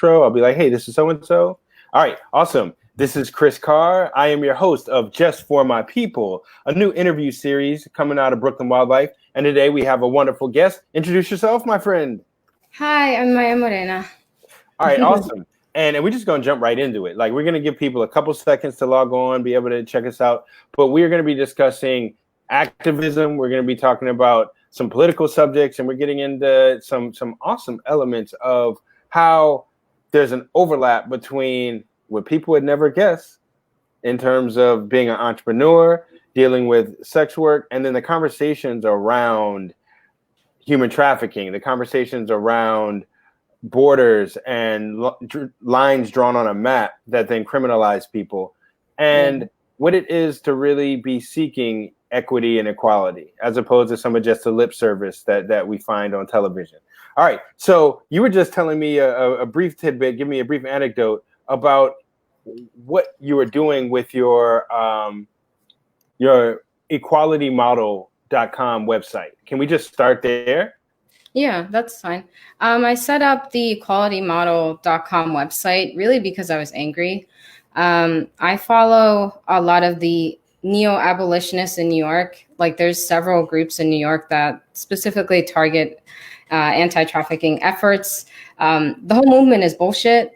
intro. I'll be like, hey, this is so-and-so. All right, awesome. This is Chris Carr. I am your host of Just For My People, a new interview series coming out of Brooklyn Wildlife. And today we have a wonderful guest. Introduce yourself, my friend. Hi, I'm Maya Morena. All right, awesome. And we're just going to jump right into it. Like, we're going to give people a couple seconds to log on, be able to check us out. But we're going to be discussing activism. We're going to be talking about some political subjects, and we're getting into some awesome elements of how there's an overlap between what people would never guess in terms of being an entrepreneur, dealing with sex work, and then the conversations around human trafficking, the conversations around borders and lines drawn on a map that then criminalize people, and what it is to really be seeking equity and equality, as opposed to some of just the lip service that we find on television. All right, so you were just telling me a brief tidbit, give me a brief anecdote about what you were doing with your equalitymodel.com website. Can we just start there? Yeah, that's fine. I set up the equalitymodel.com website really because I was angry. I follow a lot of the neo-abolitionists in New York. Like, there's several groups in New York that specifically target anti-trafficking efforts. The whole movement is bullshit,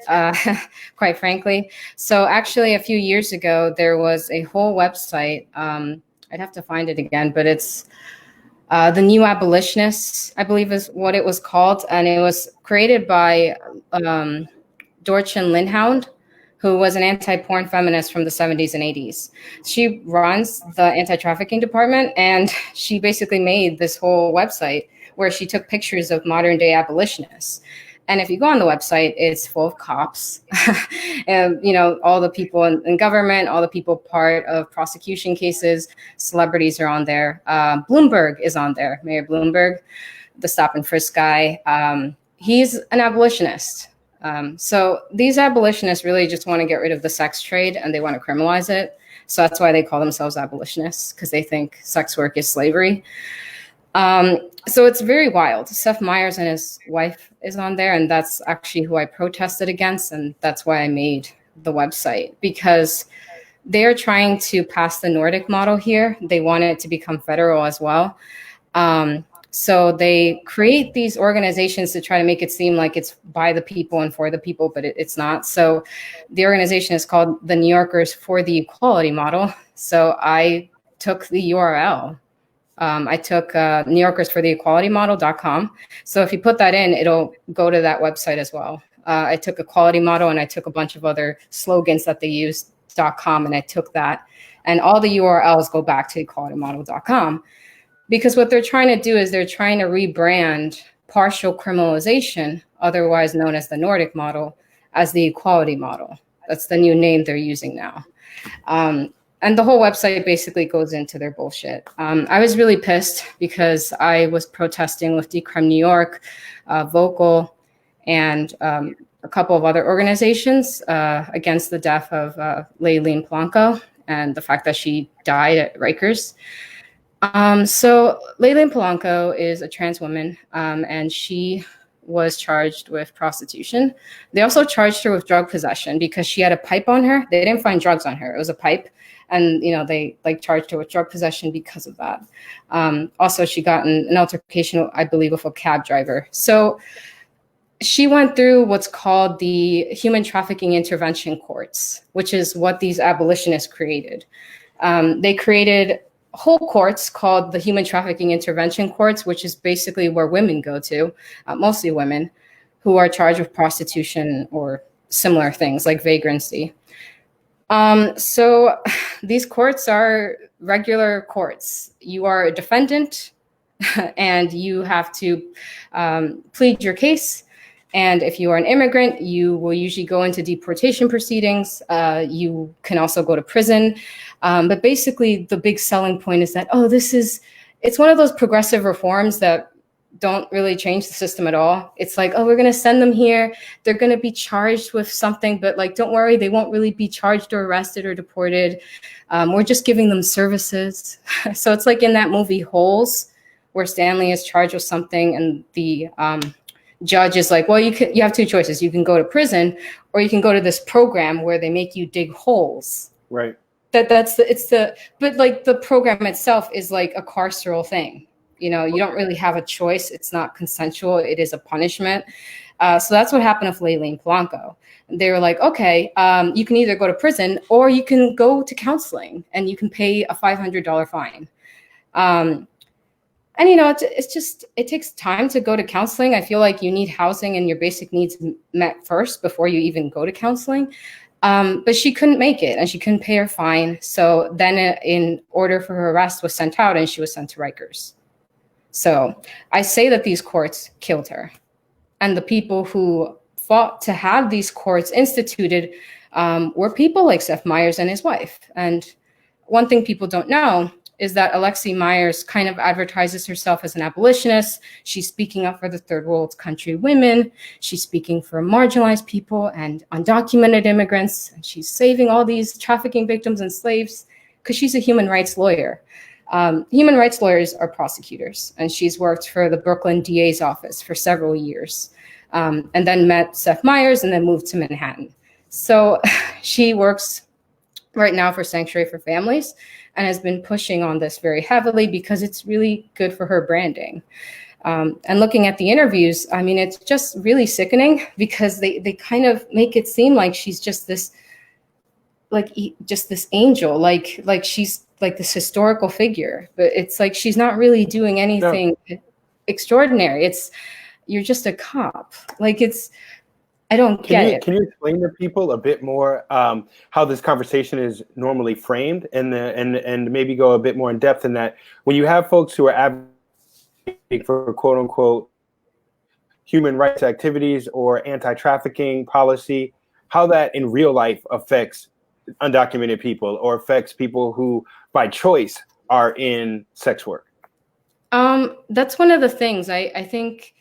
quite frankly. So actually, a few years ago, there was a whole website. I'd have to find it again, but it's the New Abolitionists, I believe is what it was called. And it was created by Dorchen Lindhound, who was an anti-porn feminist from the 70s and 80s. She runs the anti-trafficking department, and she basically made this whole website where she took pictures of modern day abolitionists. And if you go on the website, it's full of cops, and, you know, all the people in government, all the people part of prosecution cases, celebrities are on there. Bloomberg is on there, Mayor Bloomberg, the stop and frisk guy. He's an abolitionist. So these abolitionists really just want to get rid of the sex trade, and they want to criminalize it. So that's why they call themselves abolitionists, because they think sex work is slavery. So it's very wild. Seth Meyers and his wife is on there, and that's actually who I protested against, and that's why I made the website, because they're trying to pass the Nordic model here. They want it to become federal as well. So they create these organizations to try to make it seem like it's by the people and for the people, but it's not. So the organization is called the New Yorkers for the Equality Model. So I took the URL. I took New Yorkers for the equalitymodel.com. So if you put that in, it'll go to that website as well. I took Equality Model, and I took a bunch of other slogans that they used, .com, and I took that. And all the URLs go back to equalitymodel.com. Because what they're trying to do is they're trying to rebrand partial criminalization, otherwise known as the Nordic model, as the equality model. That's the new name they're using now. And the whole website basically goes into their bullshit. I was really pissed because I was protesting with Decrim New York, Vocal, and a couple of other organizations against the death of Layleen Polanco and the fact that she died at Rikers. So Layleen Polanco is a trans woman, and she was charged with prostitution. They also charged her with drug possession because she had a pipe on her. They didn't find drugs on her. It was a pipe. And, you know, they charged her with drug possession because of that. Also, she got in an altercation, I believe, with a cab driver. So she went through what's called the Human Trafficking Intervention Courts, which is what these abolitionists created. They created whole courts called the Human Trafficking Intervention Courts, which is basically where women go to, mostly women, who are charged with prostitution or similar things like vagrancy. So these courts are regular courts. You are a defendant and you have to plead your case. And if you are an immigrant, you will usually go into deportation proceedings. You can also go to prison. But basically, the big selling point is that, it's one of those progressive reforms that don't really change the system at all. It's like, we're going to send them here. They're going to be charged with something, but like, don't worry, they won't really be charged or arrested or deported. We're just giving them services. So it's like in that movie Holes, where Stanley is charged with something and the judge is like, well, you have two choices. You can go to prison, or you can go to this program where they make you dig holes. Right. But like the program itself is like a carceral thing. You know, you don't really have a choice. It's not consensual. It is a punishment. So that's what happened with Layla and Polanco. They were like, okay, you can either go to prison or you can go to counseling and you can pay a $500 fine. And, you know, it takes time to go to counseling. I feel like you need housing and your basic needs met first before you even go to counseling. But she couldn't make it and she couldn't pay her fine. So then in order for her arrest was sent out and she was sent to Rikers. So I say that these courts killed her. And the people who fought to have these courts instituted were people like Seth Meyers and his wife. And one thing people don't know is that Alexi Myers kind of advertises herself as an abolitionist. She's speaking up for the third world country women. She's speaking for marginalized people and undocumented immigrants. And she's saving all these trafficking victims and slaves because she's a human rights lawyer. Human rights lawyers are prosecutors, and she's worked for the Brooklyn DA's office for several years, and then met Seth Meyers and then moved to Manhattan. So she works right now for Sanctuary for Families and has been pushing on this very heavily because it's really good for her branding. And looking at the interviews, I mean, it's just really sickening because they kind of make it seem like she's just this, just this angel, like she's like this historical figure, but it's like she's not really doing anything extraordinary. You're just a cop. Like I don't get it. Can you explain to people a bit more how this conversation is normally framed, and maybe go a bit more in depth in that when you have folks who are advocating for quote unquote human rights activities or anti-trafficking policy, how that in real life affects undocumented people or affects people who by choice are in sex work? That's one of the things I think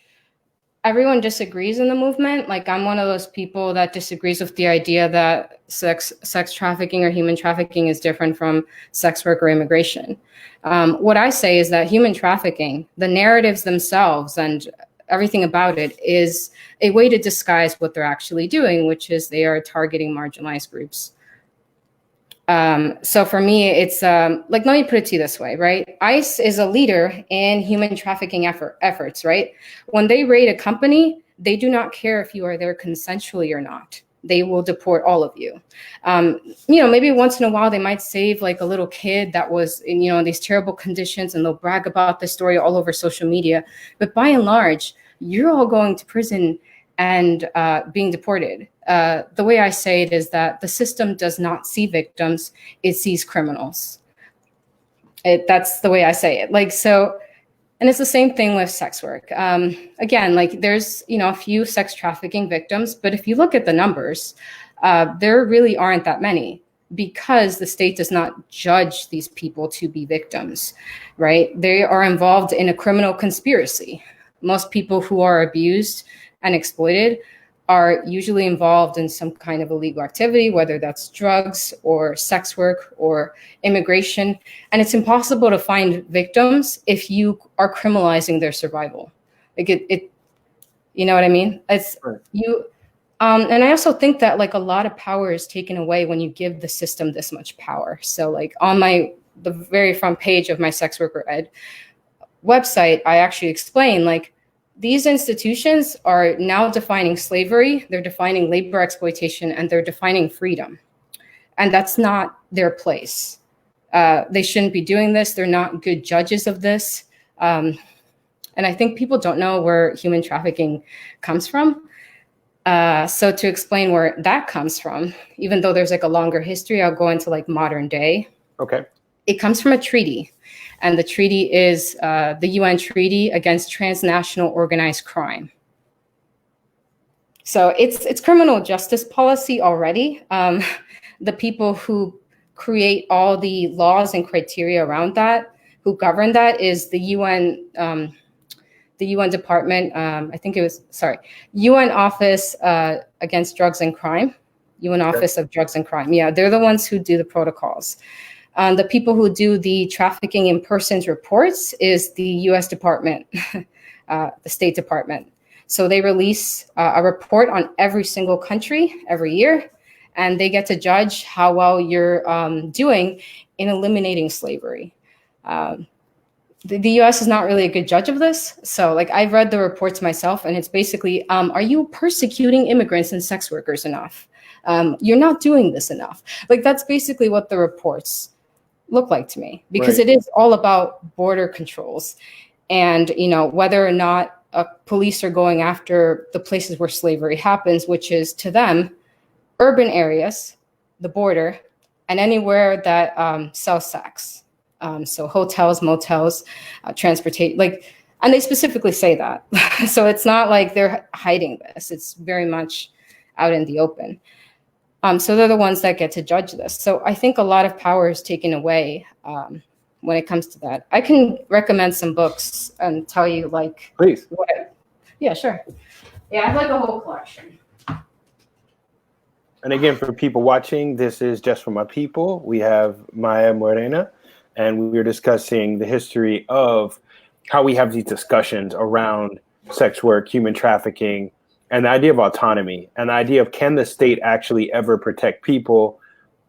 everyone disagrees in the movement. Like I'm one of those people that disagrees with the idea that sex trafficking or human trafficking is different from sex work or immigration. What I say is that human trafficking, the narratives themselves and everything about it is a way to disguise what they're actually doing, which is they are targeting marginalized groups. So for me, it's like, let me put it to you this way, right? ICE is a leader in human trafficking efforts, right? When they raid a company, they do not care if you are there consensually or not. They will deport all of you. Maybe once in a while, they might save like a little kid that was in, these terrible conditions, and they'll brag about this story all over social media. But by and large, you're all going to prison and being deported. The way I say it is that the system does not see victims, it sees criminals. That's the way I say it. And it's the same thing with sex work. Again, there's, a few sex trafficking victims, but if you look at the numbers, there really aren't that many because the state does not judge these people to be victims, right? They are involved in a criminal conspiracy. Most people who are abused and exploited are usually involved in some kind of illegal activity, whether that's drugs or sex work or immigration. And it's impossible to find victims if you are criminalizing their survival. You know what I mean? It's right. And I also think that a lot of power is taken away when you give the system this much power. So on the very front page of my Sex Worker Ed website, I actually explain these institutions are now defining slavery, they're defining labor exploitation, and they're defining freedom. And that's not their place. They shouldn't be doing this. They're not good judges of this. And I think people don't know where human trafficking comes from. So to explain where that comes from, even though there's a longer history, I'll go into modern day. Okay. It comes from a treaty. And the treaty is the UN Treaty Against Transnational Organized Crime. So it's criminal justice policy already. The people who create all the laws and criteria around that, who govern that, is the UN Department. UN Office Against Drugs and Crime. UN Office of Drugs and Crime. Yeah, they're the ones who do the protocols. The people who do the trafficking in persons reports is the U.S. Department, the State Department. So they release a report on every single country every year, and they get to judge how well you're doing in eliminating slavery. The US is not really a good judge of this. So like I've read the reports myself, and it's basically, are you persecuting immigrants and sex workers enough? You're not doing this enough. Like that's basically what the reports look like to me, because Right. it is all about border controls and, you know, whether or not police are going after the places where slavery happens, which is to them, urban areas, the border, and anywhere that sells sex. So hotels, motels, transportation, like, and they specifically say that. So it's not like they're hiding this. It's very much out in the open. So they're the ones that get to judge this. So I think a lot of power is taken away when it comes to that. I can recommend some books and tell you like, Please. Yeah, sure. Yeah, I have like a whole collection. And again, for people watching, this is Just for My People. We have Maya Morena, and we're discussing the history of how we have these discussions around sex work, human trafficking, and the idea of autonomy, and the idea of, can the state actually ever protect people?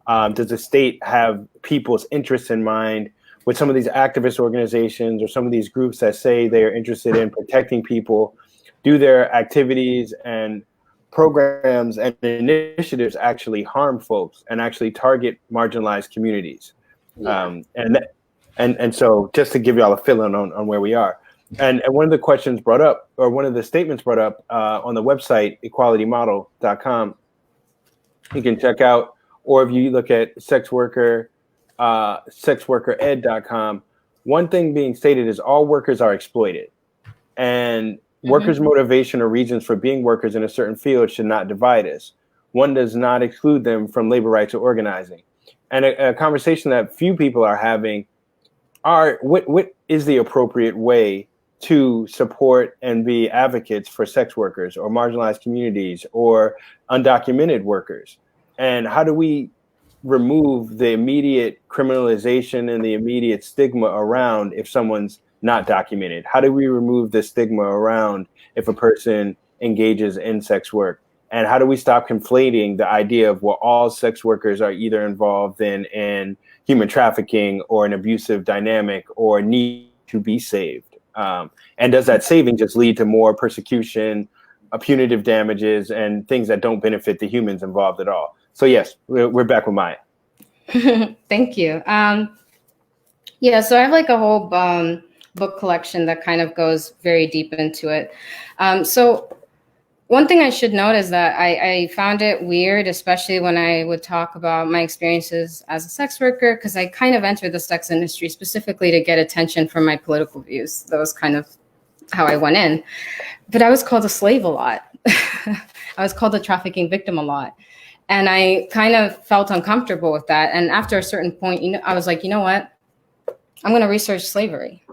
Does the state have people's interests in mind? With some of these activist organizations or some of these groups that say they are interested in protecting people, do their activities and programs and initiatives actually harm folks and actually target marginalized communities? Yeah. And so just to give y'all a feeling on where we are. And one of the questions brought up, or one of the statements brought up on the website, equalitymodel.com, you can check out, or if you look at sexworkered.com, one thing being stated is all workers are exploited. And workers' motivation or reasons for being workers in a certain field should not divide us. One does not exclude them from labor rights or organizing. And a conversation that few people are having are, what is the appropriate way to support and be advocates for sex workers or marginalized communities or undocumented workers? And how do we remove the immediate criminalization and the immediate stigma around if someone's not documented? How do we remove the stigma around if a person engages in sex work? And how do we stop conflating the idea of, well, all sex workers are either involved in human trafficking or an abusive dynamic or need to be saved? And does that saving just lead to more persecution, punitive damages, and things that don't benefit the humans involved at all? So yes, we're back with Maya. Thank you. Yeah, so I have like a whole book collection that kind of goes very deep into it. So one thing I should note is that I found it weird, especially when I would talk about my experiences as a sex worker, because I kind of entered the sex industry specifically to get attention from my political views. That was kind of how I went in. But I was called a slave a lot. I was called a trafficking victim a lot. And I kind of felt uncomfortable with that. And after a certain point, I was like, you know what? I'm going to research slavery.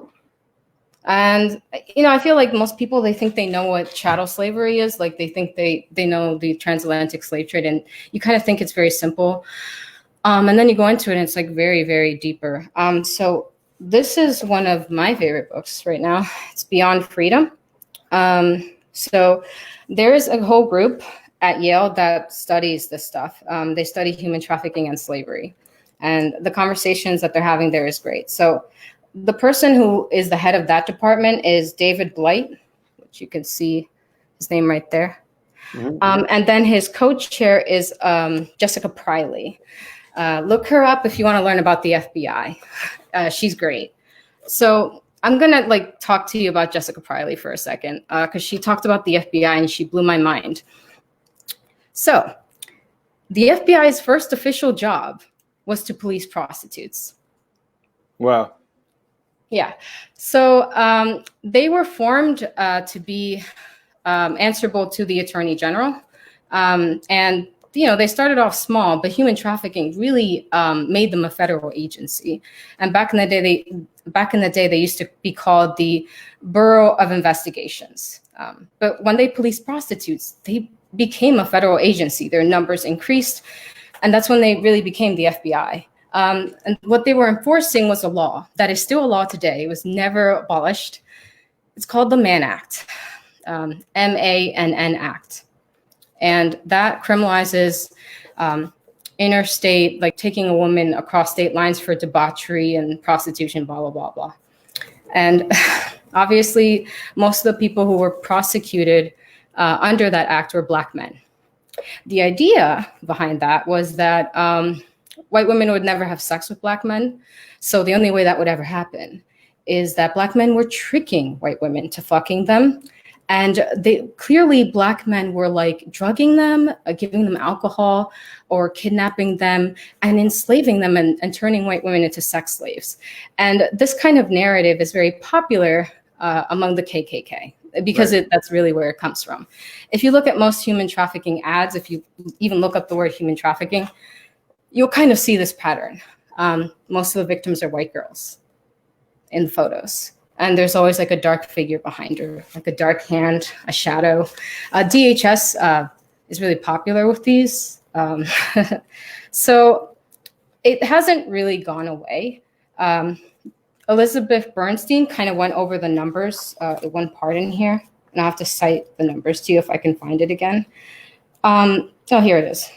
And, I feel like most people, they think they know what chattel slavery is. Like they think they know the transatlantic slave trade. And you kind of think it's very simple. And then you go into it and it's like very, very deeper. So this is one of my favorite books right now. It's Beyond Freedom. So there's a whole group at Yale that studies this stuff. They study human trafficking and slavery. And the conversations that they're having there is great. So the person who is the head of that department is David Blight, which you can see his name right there. Mm-hmm. And then his co-chair is Jessica Priley. Look her up if you want to learn about the FBI. She's great. So I'm going to talk to you about Jessica Priley for a second, because she talked about the FBI and she blew my mind. So the FBI's first official job was to police prostitutes. Wow. Yeah. So they were formed to be answerable to the Attorney General. And, they started off small, but human trafficking really made them a federal agency. And back in the day, they used to be called the Bureau of Investigations. But when they policed prostitutes, they became a federal agency. Their numbers increased. And that's when they really became the FBI. And what they were enforcing was a law that is still a law today. It was never abolished. It's called the Mann Act. Mann Act. And that criminalizes interstate, like taking a woman across state lines for debauchery and prostitution, blah, blah, blah, blah. And obviously, most of the people who were prosecuted under that act were Black men. The idea behind that was that white women would never have sex with Black men. So the only way that would ever happen is that Black men were tricking white women to fucking them. And clearly Black men were like drugging them, giving them alcohol, or kidnapping them and enslaving them and turning white women into sex slaves. And this kind of narrative is very popular among the KKK because that's really where it comes from. If you look at most human trafficking ads, if you even look up the word human trafficking, you'll kind of see this pattern. Most of the victims are white girls in photos. And there's always like a dark figure behind her, like a dark hand, a shadow. DHS is really popular with these. So it hasn't really gone away. Elizabeth Bernstein kind of went over the numbers at one part in here. And I'll have to cite the numbers to you if I can find it again. Oh, here it is.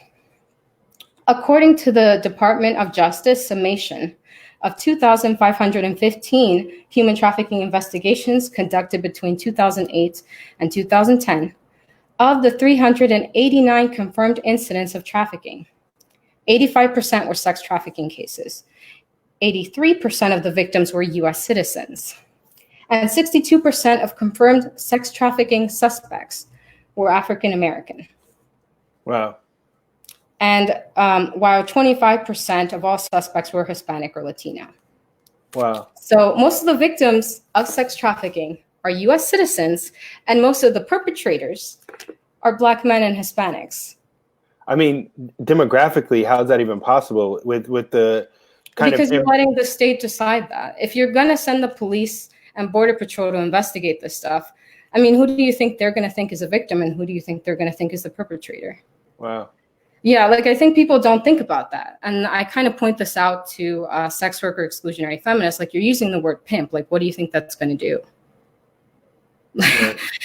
According to the Department of Justice summation of 2,515 human trafficking investigations conducted between 2008 and 2010, of the 389 confirmed incidents of trafficking, 85% were sex trafficking cases. 83% of the victims were US citizens. And 62% of confirmed sex trafficking suspects were African American. Wow. And while 25% of all suspects were Hispanic or Latino. Wow. So most of the victims of sex trafficking are US citizens, and most of the perpetrators are Black men and Hispanics. I mean, demographically, how is that even possible with the kind because you're letting the state decide that. If you're going to send the police and Border Patrol to investigate this stuff, I mean, who do you think they're going to think is a victim, and who do you think they're going to think is the perpetrator? Wow. Yeah, like I think people don't think about that. And I kind of point this out to sex worker exclusionary feminists, like you're using the word pimp. Like, what do you think that's going to do?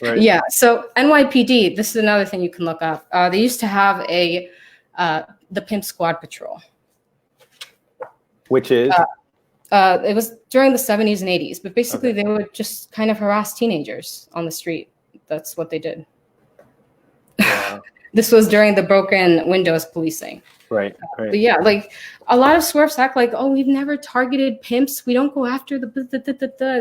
Right. Yeah, so NYPD, this is another thing you can look up. They used to have the Pimp Squad Patrol. Which is? It was during the 70s and 80s, but basically they would just kind of harass teenagers on the street. That's what they did. Wow. This was during the broken windows policing. Right. But yeah, like a lot of swerfs act like, oh, we've never targeted pimps. We don't go after the.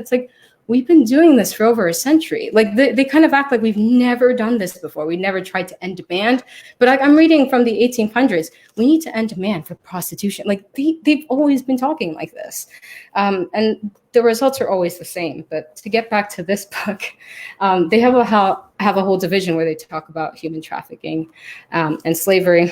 It's like, we've been doing this for over a century. Like they kind of act like we've never done this before. We never tried to end demand. But like I'm reading from the 1800s, we need to end demand for prostitution. Like they've always been talking like this. And the results are always the same. But to get back to this book, they have a whole division where they talk about human trafficking and slavery.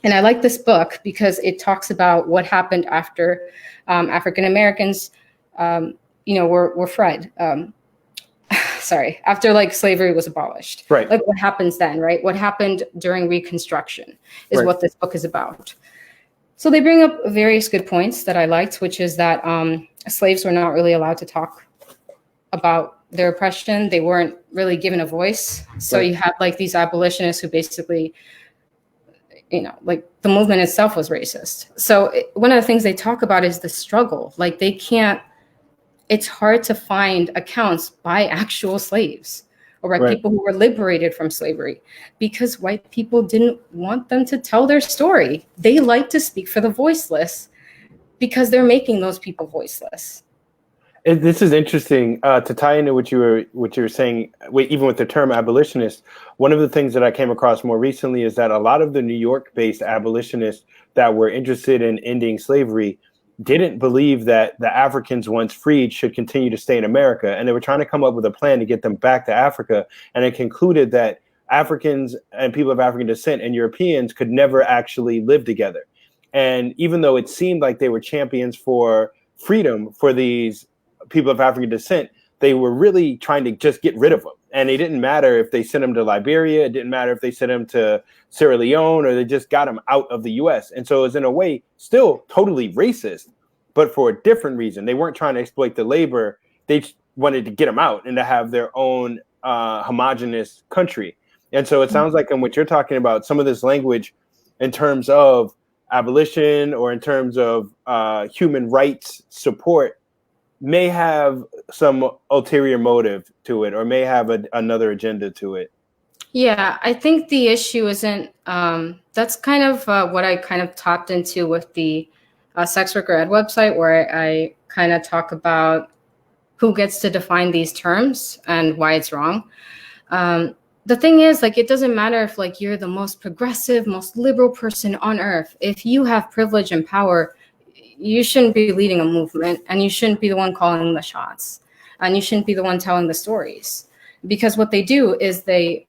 And I like this book because it talks about what happened after African Americans were freed. After like slavery was abolished. Right. Like what happens then, right? What happened during Reconstruction is what this book is about. So they bring up various good points that I liked, which is that slaves were not really allowed to talk about their oppression. They weren't really given a voice. So you had like these abolitionists who basically, like the movement itself was racist. So one of the things they talk about is the struggle. Like it's hard to find accounts by actual slaves or by people who were liberated from slavery because white people didn't want them to tell their story. They like to speak for the voiceless because they're making those people voiceless. This is interesting to tie into what you were saying, even with the term abolitionist. One of the things that I came across more recently is that a lot of the New York-based abolitionists that were interested in ending slavery didn't believe that the Africans once freed should continue to stay in America. And they were trying to come up with a plan to get them back to Africa. And it concluded that Africans and people of African descent and Europeans could never actually live together. And even though it seemed like they were champions for freedom for these people of African descent, they were really trying to just get rid of them. And it didn't matter if they sent them to Liberia. It didn't matter if they sent them to Sierra Leone, or they just got them out of the US. And so it was in a way still totally racist, but for a different reason. They weren't trying to exploit the labor. They just wanted to get them out and to have their own homogenous country. And so it sounds like in what you're talking about, some of this language in terms of abolition or in terms of human rights support may have some ulterior motive to it, or may have another agenda to it. Yeah, I think the issue isn't, that's kind of what I kind of tapped into with the Sex Worker Ed website, where I kind of talk about who gets to define these terms and why it's wrong. The thing is, like, it doesn't matter if like you're the most progressive, most liberal person on earth. If you have privilege and power, you shouldn't be leading a movement, and you shouldn't be the one calling the shots, and you shouldn't be the one telling the stories. Because what they do is they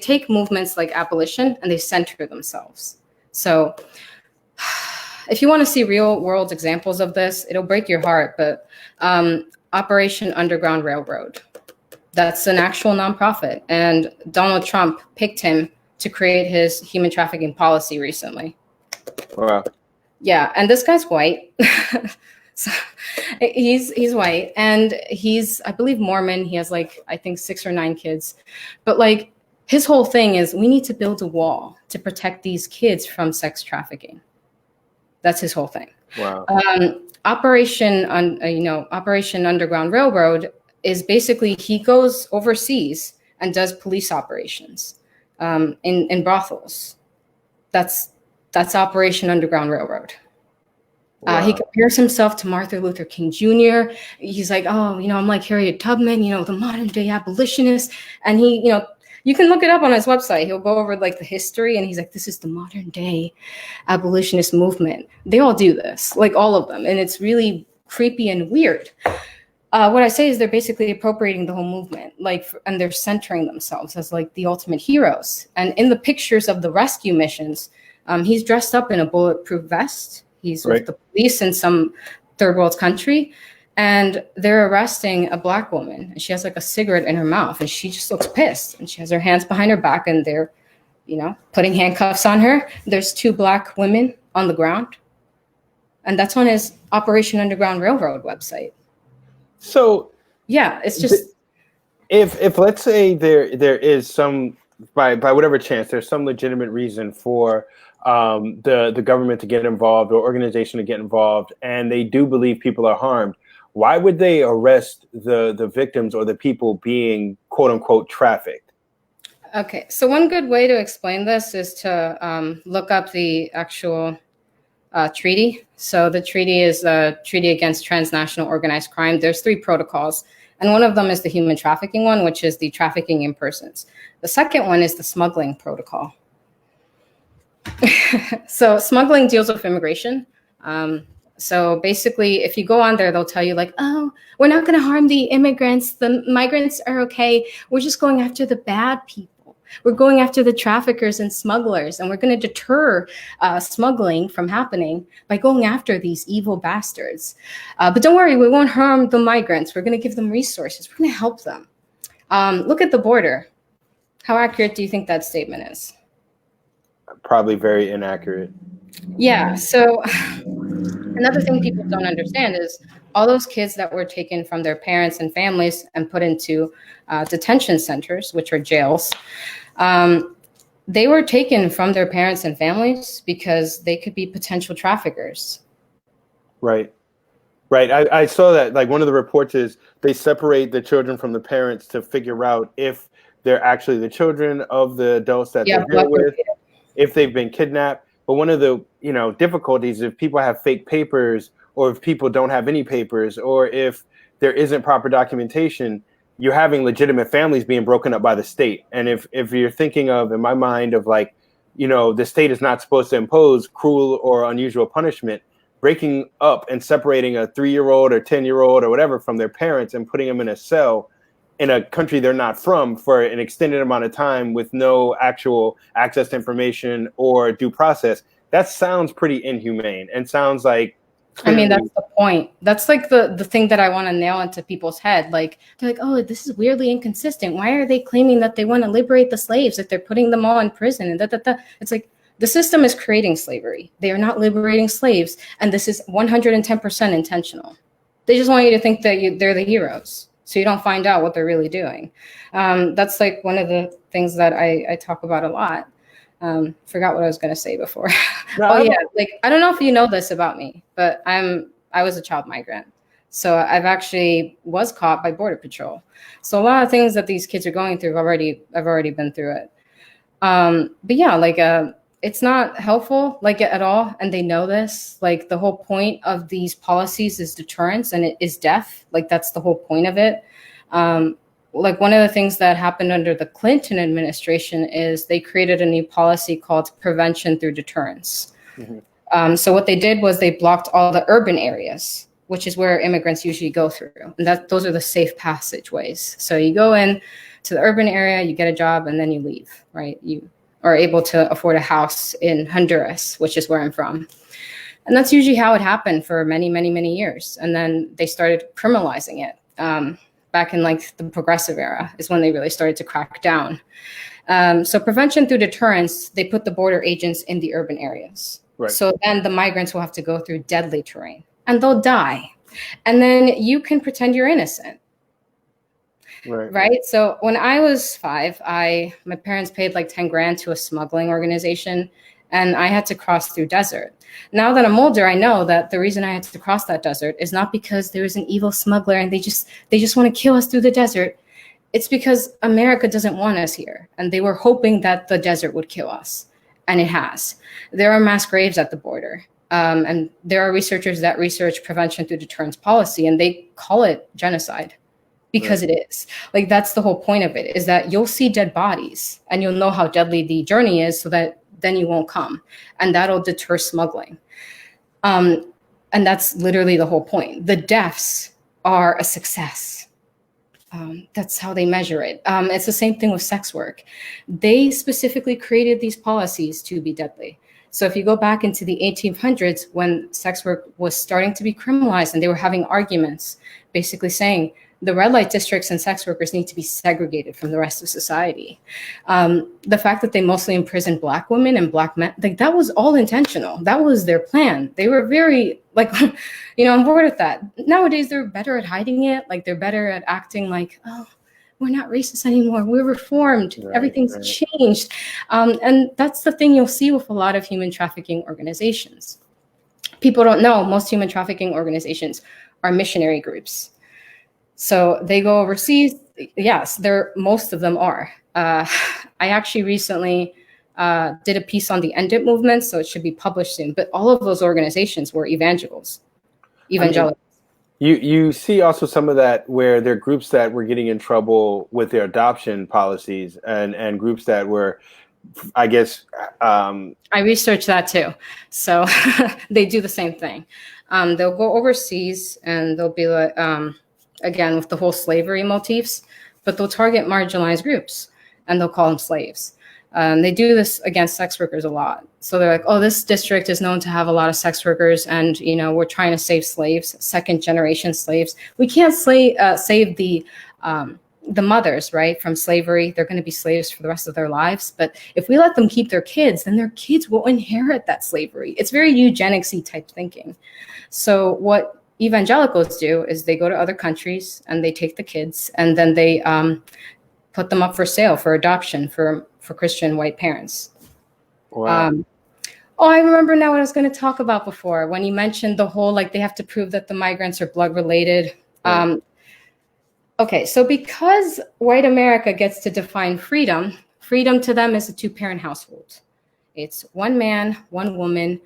take movements like abolition and they center themselves. So if you want to see real world examples of this, it'll break your heart, but Operation Underground Railroad, that's an actual nonprofit, and Donald Trump picked him to create his human trafficking policy recently. Wow. Yeah, and this guy's white. So he's white, and he's, I believe, Mormon. He has like, I think 6 or 9 kids. But like, his whole thing is we need to build a wall to protect these kids from sex trafficking. That's his whole thing. Wow. Operation Underground Railroad is basically, he goes overseas and does police operations in brothels. That's Operation Underground Railroad. Wow. He compares himself to Martin Luther King Jr. He's like, oh, I'm like Harriet Tubman, the modern day abolitionist. And he, you can look it up on his website. He'll go over like the history, and he's like, this is the modern day abolitionist movement. They all do this, like all of them. And it's really creepy and weird. What I say is they're basically appropriating the whole movement, and they're centering themselves as like the ultimate heroes. And in the pictures of the rescue missions, he's dressed up in a bulletproof vest. He's with the police in some third world country, and they're arresting a Black woman, and she has like a cigarette in her mouth, and she just looks pissed, and she has her hands behind her back, and they're, putting handcuffs on her. There's 2 Black women on the ground, and that's on his Operation Underground Railroad website. So yeah, it's just, if let's say there is some, by whatever chance, there's some legitimate reason for the government to get involved, or organization to get involved, and they do believe people are harmed, why would they arrest the victims or the people being quote unquote trafficked? Okay, so one good way to explain this is to look up the actual treaty. So the treaty is a treaty against transnational organized crime. There's 3 protocols, and one of them is the human trafficking one, which is the trafficking in persons. The second one is the smuggling protocol. So smuggling deals with immigration. So basically, if you go on there, they'll tell you like, oh, we're not going to harm the immigrants. The migrants are okay. We're just going after the bad people. We're going after the traffickers and smugglers, and we're going to deter smuggling from happening by going after these evil bastards. But don't worry, we won't harm the migrants. We're going to give them resources. We're going to help them. Look at the border. How accurate do you think that statement is? Probably very inaccurate. Yeah. So another thing people don't understand is all those kids that were taken from their parents and families and put into detention centers, which are jails, they were taken from their parents and families because they could be potential traffickers. Right. I saw that, like, one of the reports is they separate the children from the parents to figure out if they're actually the children of the adults that they're dealing with, if they've been kidnapped. But one of the difficulties, if people have fake papers, or if people don't have any papers, or if there isn't proper documentation, you're having legitimate families being broken up by the state. And if you're thinking of, in my mind, of like, the state is not supposed to impose cruel or unusual punishment, breaking up and separating a 3-year-old or 10-year-old or whatever from their parents and putting them in a cell in a country they're not from for an extended amount of time with no actual access to information or due process, that sounds pretty inhumane and sounds like, I mean, that's the point. That's like the thing that I want to nail into people's head. Like, they're like, oh, this is weirdly inconsistent. Why are they claiming that they want to liberate the slaves if they're putting them all in prison? And It's like, the system is creating slavery. They are not liberating slaves. And this is 110% intentional. They just want you to think that they're the heroes. So you don't find out what they're really doing. That's like one of the things that I talk about a lot. Forgot what I was going to say before. No, Oh yeah, like I don't know if you know this about me, but I was a child migrant. So I've actually was caught by Border Patrol. So a lot of things that these kids are going through, I've already been through it. But yeah, like it's not helpful like at all, and they know this. Like the whole point of these policies is deterrence, and it is death. Like that's the whole point of it. Like one of the things that happened under the Clinton administration is they created a new policy called prevention through deterrence. Mm-hmm. So what they did was they blocked all the urban areas, which is where immigrants usually go through, and those are the safe passageways. So you go in to the urban area, you get a job, and then you leave, right? You are able to afford a house in Honduras, which is where I'm from. And that's usually how it happened for many, many, many years. And then they started criminalizing it. Back in like the progressive era is when they really started to crack down. So prevention through deterrence, they put the border agents in the urban areas. Right. So then the migrants will have to go through deadly terrain and they'll die. And then you can pretend you're innocent. Right. So when I was 5, my parents paid like 10 grand to a smuggling organization, and I had to cross through desert. Now that I'm older, I know that the reason I had to cross that desert is not because there was an evil smuggler and they just want to kill us through the desert. It's because America doesn't want us here, and they were hoping that the desert would kill us, and it has. There are mass graves at the border, and there are researchers that research prevention through deterrence policy, and they call it genocide. Because it is. Like, that's the whole point of it, is that you'll see dead bodies and you'll know how deadly the journey is, so that then you won't come. And that'll deter smuggling. And that's literally the whole point. The deaths are a success. That's how they measure it. It's the same thing with sex work. They specifically created these policies to be deadly. So if you go back into the 1800s, when sex work was starting to be criminalized, and they were having arguments, basically saying, the red light districts and sex workers need to be segregated from the rest of society. The fact that they mostly imprisoned Black women and Black men, like that was all intentional. That was their plan. They were very like, I'm bored with that. Nowadays, they're better at hiding it. Like they're better at acting like, oh, we're not racist anymore. We're reformed. Right, everything's changed. And that's the thing you'll see with a lot of human trafficking organizations. People don't know most human trafficking organizations are missionary groups. So they go overseas. Yes, most of them are. I actually recently did a piece on the End It movement, so it should be published soon. But all of those organizations were evangelicals. You see also some of that where there are groups that were getting in trouble with their adoption policies, and groups that were, I guess. I researched that too. So they do the same thing. They'll go overseas and they'll be like, again, with the whole slavery motifs, but they'll target marginalized groups and they'll call them slaves. They do this against sex workers a lot. So they're like, oh, this district is known to have a lot of sex workers, and we're trying to save slaves, second generation slaves. We can't save the mothers, right, from slavery. They're going to be slaves for the rest of their lives. But if we let them keep their kids, then their kids will inherit that slavery. It's very eugenics-y type thinking. So what evangelicals do is they go to other countries and they take the kids and then they put them up for sale for adoption for Christian white parents. Wow. I remember now what I was going to talk about before when you mentioned the whole, like, they have to prove that the migrants are blood related. Right. Okay, so because white America gets to define freedom to them is a 2-parent household. It's one man, one woman,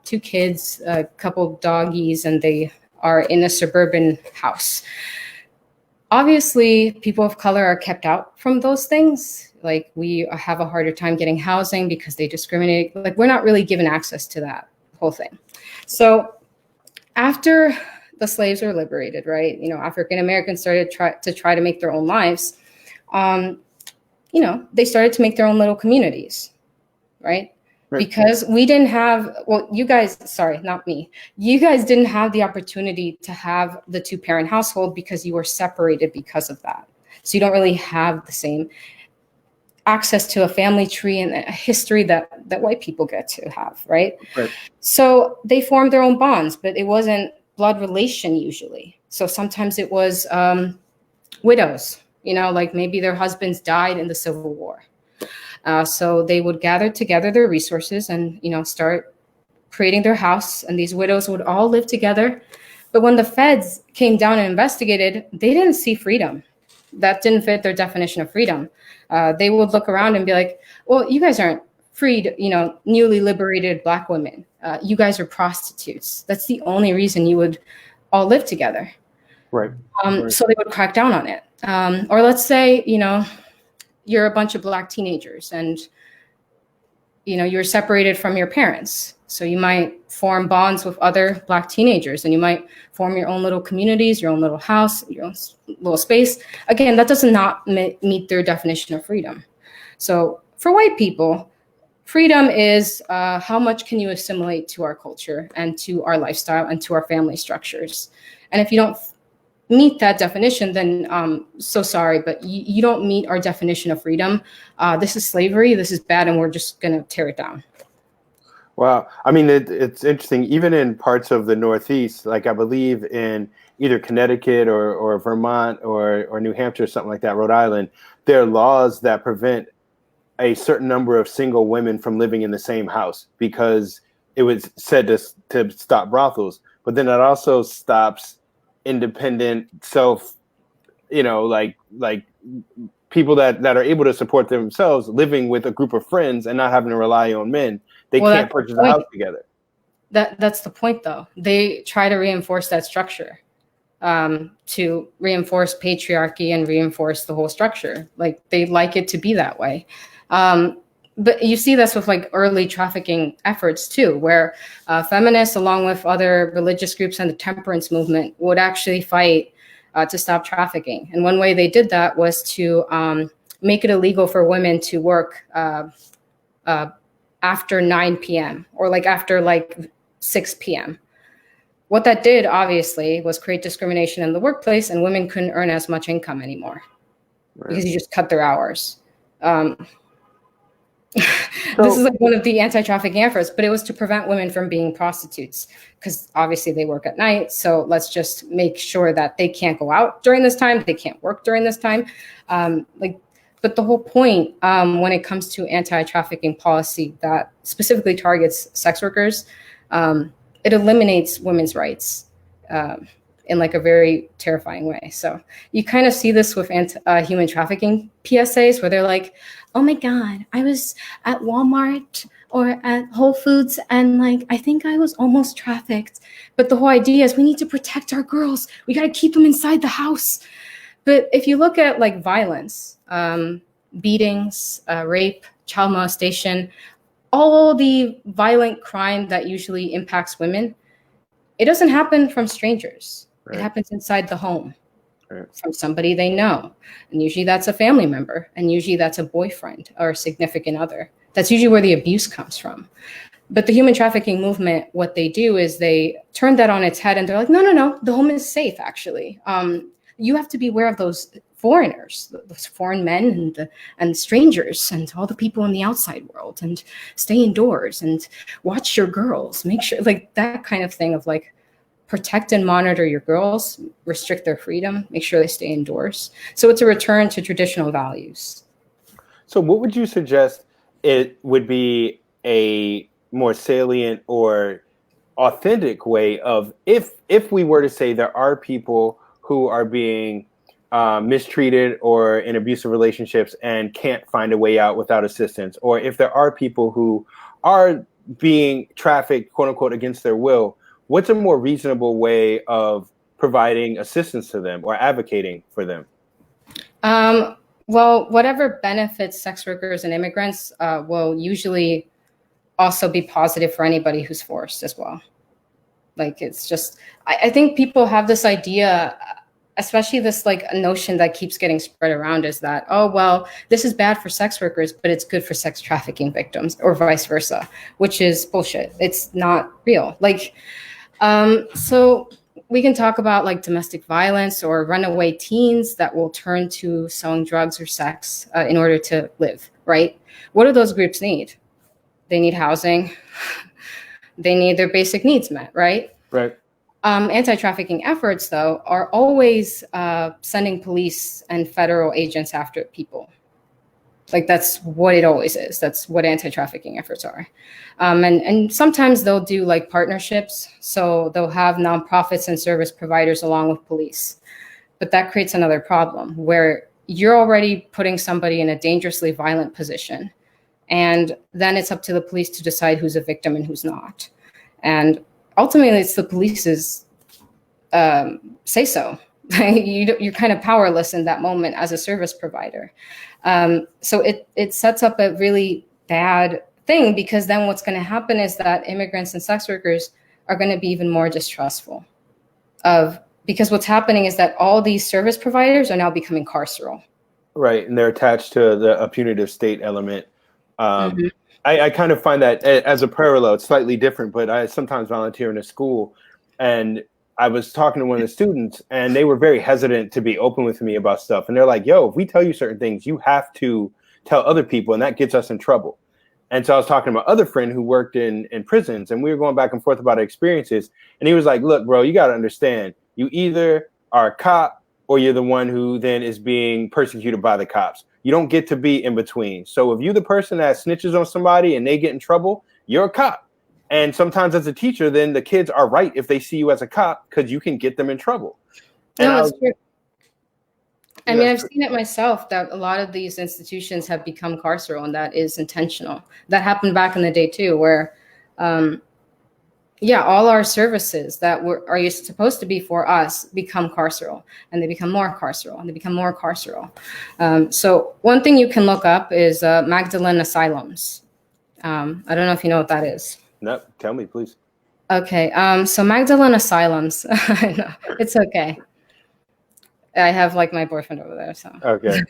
2 kids, a couple doggies, and they are in a suburban house. Obviously, people of color are kept out from those things. Like, we have a harder time getting housing because they discriminate. Like, we're not really given access to that whole thing. So after the slaves were liberated, right, African Americans started to try to make their own lives. They started to make their own little communities, right? Because we didn't have, you guys, sorry, not me. You guys didn't have the opportunity to have the 2-parent household because you were separated because of that. So you don't really have the same access to a family tree and a history that white people get to have, right? So they formed their own bonds, but it wasn't blood relation usually. So sometimes it was widows, like maybe their husbands died in the Civil War. So they would gather together their resources and, start creating their house. And these widows would all live together. But when the feds came down and investigated, they didn't see freedom. That didn't fit their definition of freedom. They would look around and be like, well, you guys aren't freed, newly liberated Black women. You guys are prostitutes. That's the only reason you would all live together. Right. So they would crack down on it. Or let's say, you're a bunch of Black teenagers and, you're separated from your parents. So you might form bonds with other Black teenagers, and you might form your own little communities, your own little house, your own little space. Again, that does not meet their definition of freedom. So for white people, freedom is how much can you assimilate to our culture and to our lifestyle and to our family structures. And if you don't meet that definition, then so sorry, but you don't meet our definition of freedom. This is slavery, this is bad, and we're just gonna tear it down. Wow. I mean, it's interesting, even in parts of the Northeast, like I believe in either Connecticut or Vermont or New Hampshire, something like that, Rhode Island, there are laws that prevent a certain number of single women from living in the same house because it was said to stop brothels. But then it also stops independent like people that are able to support themselves living with a group of friends and not having to rely on men. They can't purchase a house together. That's the point, though. They try to reinforce that structure, to reinforce patriarchy and reinforce the whole structure. Like they like it to be that way. But you see this with like early trafficking efforts too, where feminists, along with other religious groups and the temperance movement, would actually fight to stop trafficking. And one way they did that was to make it illegal for women to work after 9 p.m. or like after like 6 p.m. What that did, obviously, was create discrimination in the workplace, and women couldn't earn as much income anymore because you just cut their hours. This is like one of the anti-trafficking efforts, but it was to prevent women from being prostitutes because obviously they work at night. So let's just make sure that they can't go out during this time. They can't work during this time. But the whole point when it comes to anti-trafficking policy that specifically targets sex workers, it eliminates women's rights in like a very terrifying way. So you kind of see this with human trafficking PSAs where they're like, oh my God, I was at Walmart or at Whole Foods and like, I think I was almost trafficked. But the whole idea is we need to protect our girls. We got to keep them inside the house. But if you look at like violence, beatings, rape, child molestation, all the violent crime that usually impacts women, it doesn't happen from strangers. Right. It happens inside the home. Right. From somebody they know. And usually that's a family member. And usually that's a boyfriend or a significant other. That's usually where the abuse comes from. But the human trafficking movement, what they do is they turn that on its head and they're like, no, the home is safe, actually. You have to be aware of those foreigners, those foreign men and strangers and all the people in the outside world, and stay indoors and watch your girls, make sure, like that kind of thing of like, protect and monitor your girls, restrict their freedom, make sure they stay indoors. So it's a return to traditional values. So what would you suggest it would be a more salient or authentic way of if we were to say there are people who are being mistreated or in abusive relationships and can't find a way out without assistance, or if there are people who are being trafficked, quote unquote, against their will, what's a more reasonable way of providing assistance to them or advocating for them? Well, whatever benefits sex workers and immigrants will usually also be positive for anybody who's forced as well. Like, it's just, I think people have this idea, especially this like a notion that keeps getting spread around is that, oh, well, this is bad for sex workers, but it's good for sex trafficking victims or vice versa, which is bullshit. It's not real. Like, so we can talk about like domestic violence or runaway teens that will turn to selling drugs or sex in order to live, right? What do those groups need? They need housing. They need their basic needs met, right? Right. Anti-trafficking efforts, though, are always sending police and federal agents after people. Like, that's what it always is. That's what anti-trafficking efforts are. And sometimes they'll do like partnerships. So they'll have nonprofits and service providers along with police. But that creates another problem where you're already putting somebody in a dangerously violent position. And then it's up to the police to decide who's a victim and who's not. And ultimately, it's the police's say so. You're kind of powerless in that moment as a service provider. So it sets up a really bad thing, because then what's going to happen is that immigrants and sex workers are going to be even more distrustful because what's happening is that all these service providers are now becoming carceral. Right, and they're attached to a punitive state element. I kind of find that as a parallel. It's slightly different, but I sometimes volunteer in a school, and I was talking to one of the students, and they were very hesitant to be open with me about stuff. And they're like, yo, if we tell you certain things, you have to tell other people, and that gets us in trouble. And so I was talking to my other friend who worked in prisons, and we were going back and forth about our experiences. And he was like, look, bro, you got to understand, you either are a cop or you're the one who then is being persecuted by the cops. You don't get to be in between. So if you're the person that snitches on somebody and they get in trouble, you're a cop. And sometimes as a teacher, then the kids are right if they see you as a cop, because you can get them in trouble. No, it's true. I mean, I've seen it myself that a lot of these institutions have become carceral, and that is intentional. That happened back in the day too, where, all our services that are supposed to be for us become carceral, and they become more carceral, and they become more carceral. So one thing you can look up is Magdalene Asylums. I don't know if you know what that is. No, tell me, please. Okay, so Magdalene Asylums, I know, it's okay. I have like my boyfriend over there, so. Okay.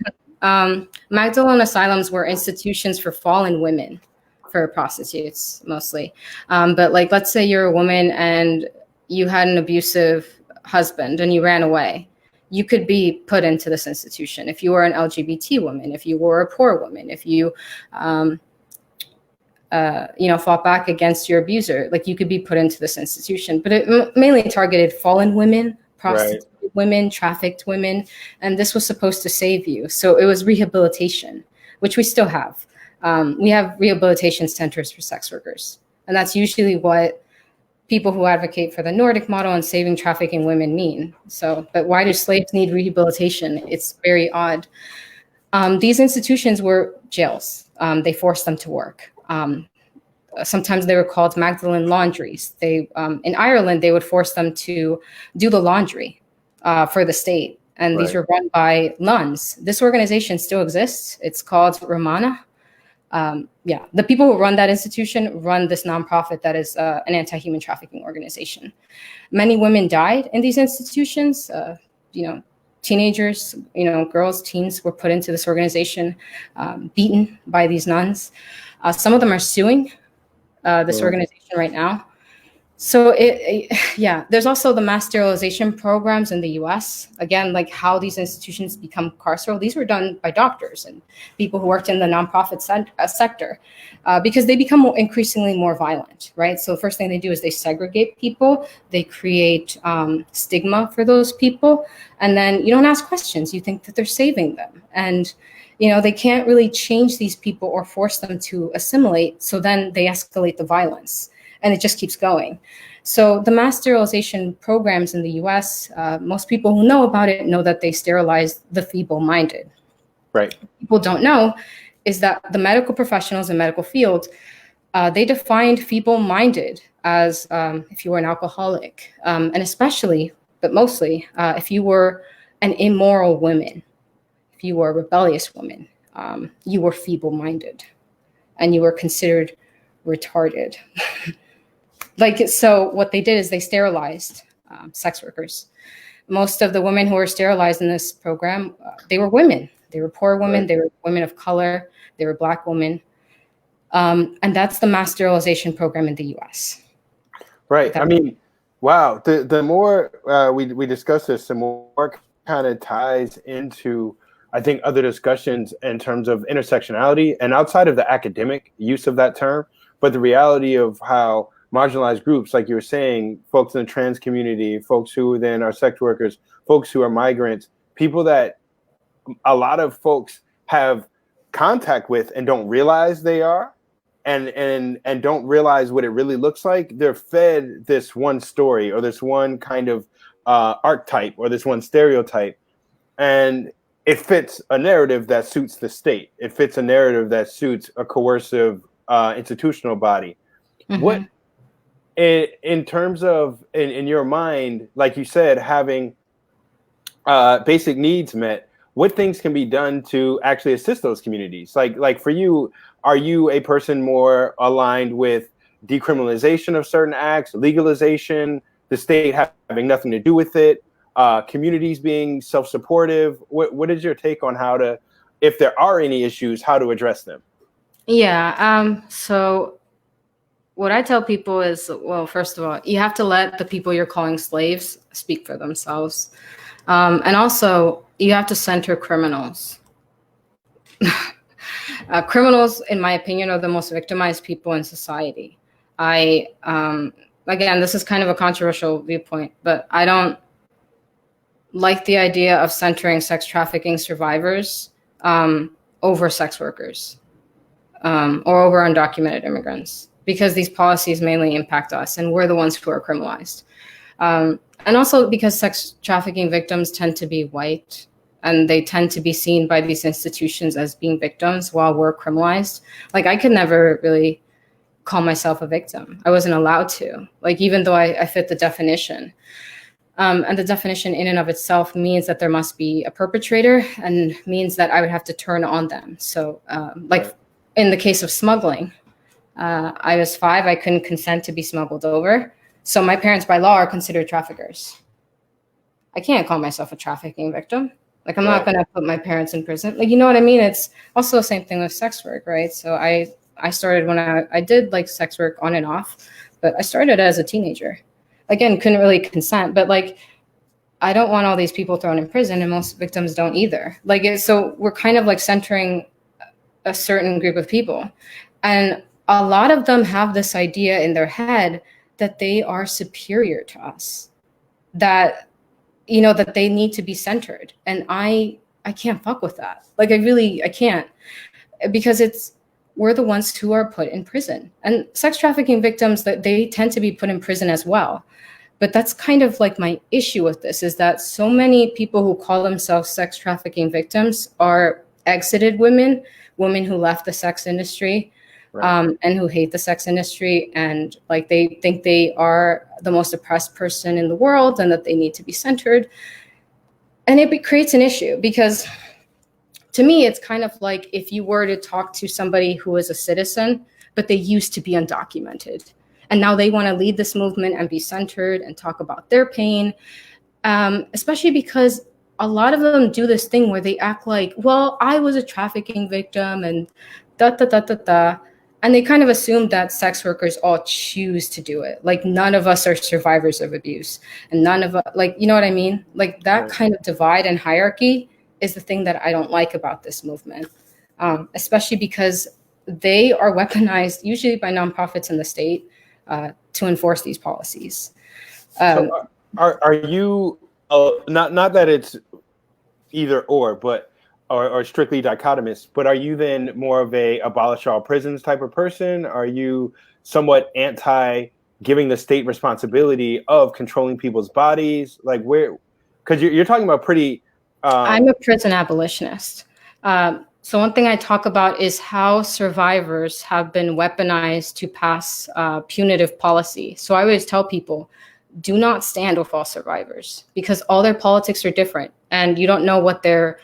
Magdalene Asylums were institutions for fallen women, for prostitutes mostly. But like, let's say you're a woman and you had an abusive husband and you ran away. You could be put into this institution. If you were an LGBT woman, if you were a poor woman, if you, fought back against your abuser, like you could be put into this institution. But it mainly targeted fallen women, prostitutes. Right. Women, trafficked women, and this was supposed to save you. So it was rehabilitation, which we still have. We have rehabilitation centers for sex workers, and that's usually what people who advocate for the Nordic model and saving trafficking women mean. So, but why do slaves need rehabilitation? It's very odd. These institutions were jails. They forced them to work. Sometimes they were called Magdalene laundries. In Ireland, they would force them to do the laundry for the state. And these were run by nuns. This organization still exists. It's called Romana. The people who run that institution run this nonprofit that is an anti-human trafficking organization. Many women died in these institutions. Teenagers, girls, teens were put into this organization, beaten by these nuns. Some of them are suing this organization right now. So there's also the mass sterilization programs in the US. Again, like how these institutions become carceral. These were done by doctors and people who worked in the nonprofit sector because they become increasingly more violent, right? So the first thing they do is they segregate people. They create stigma for those people. And then you don't ask questions. You think that they're saving them. And they can't really change these people or force them to assimilate. So then they escalate the violence. And it just keeps going. So the mass sterilization programs in the US, most people who know about it know that they sterilize the feeble-minded. Right. What people don't know is that the medical professionals in medical field, they defined feeble-minded as if you were an alcoholic, and especially, but mostly, if you were an immoral woman, if you were a rebellious woman, you were feeble-minded, and you were considered retarded. So what they did is they sterilized sex workers. Most of the women who were sterilized in this program, they were women. They were poor women. Right. They were women of color. They were Black women. And that's the mass sterilization program in the US. Right. I mean, wow. The more we discuss this, the more kind of ties into, I think, other discussions in terms of intersectionality and outside of the academic use of that term, but the reality of how marginalized groups, like you were saying, folks in the trans community, folks who then are sex workers, folks who are migrants, people that a lot of folks have contact with and don't realize they are, and don't realize what it really looks like. They're fed this one story or this one kind of archetype or this one stereotype, and it fits a narrative that suits the state. It fits a narrative that suits a coercive institutional body. Mm-hmm. What, in terms of, in your mind, like you said, having basic needs met, what things can be done to actually assist those communities? Like for you, are you a person more aligned with decriminalization of certain acts, legalization, the state having nothing to do with it, communities being self-supportive? What is your take on how to, if there are any issues, how to address them? Yeah. So what I tell people is, well, first of all, you have to let the people you're calling slaves speak for themselves. And also, you have to center criminals. Criminals, in my opinion, are the most victimized people in society. Again, this is kind of a controversial viewpoint, but I don't like the idea of centering sex trafficking survivors over sex workers or over undocumented immigrants, because these policies mainly impact us and we're the ones who are criminalized. And also because sex trafficking victims tend to be white and they tend to be seen by these institutions as being victims while we're criminalized. Like, I could never really call myself a victim. I wasn't allowed to, like, even though I fit the definition. And the definition in and of itself means that there must be a perpetrator and means that I would have to turn on them. So like in the case of smuggling, I was 5, I couldn't consent to be smuggled over. So my parents by law are considered traffickers. I can't call myself a trafficking victim. Like, I'm not going to put my parents in prison. Like, you know what I mean? It's also the same thing with sex work, right? So I started when I did like sex work on and off, but I started as a teenager. Again, couldn't really consent, but like, I don't want all these people thrown in prison, and most victims don't either. Like, so we're kind of like centering a certain group of people. And a lot of them have this idea in their head that they are superior to us, that, you know, that they need to be centered. And I can't fuck with that. Like, I can't, because we're the ones who are put in prison. And sex trafficking victims, that they tend to be put in prison as well. But that's kind of like my issue with this, is that so many people who call themselves sex trafficking victims are exited women who left the sex industry, and who hate the sex industry, and like they think they are the most oppressed person in the world and that they need to be centered. And it creates an issue, because to me, it's kind of like if you were to talk to somebody who is a citizen, but they used to be undocumented, and now they want to lead this movement and be centered and talk about their pain, especially because a lot of them do this thing where they act like, well, I was a trafficking victim and da da da da da. And they kind of assume that sex workers all choose to do it. Like, none of us are survivors of abuse, and none of us, like, you know what I mean? Like, that kind of divide and hierarchy is the thing that I don't like about this movement, especially because they are weaponized usually by nonprofits in the state to enforce these policies. So are you, not that it's either or, but or strictly dichotomous, but are you then more of a abolish all prisons type of person? Are you somewhat anti giving the state responsibility of controlling people's bodies? Like, where, because you're talking about pretty... I'm a prison abolitionist. So one thing I talk about is how survivors have been weaponized to pass punitive policy. So I always tell people, do not stand with all survivors, because all their politics are different and you don't know what they're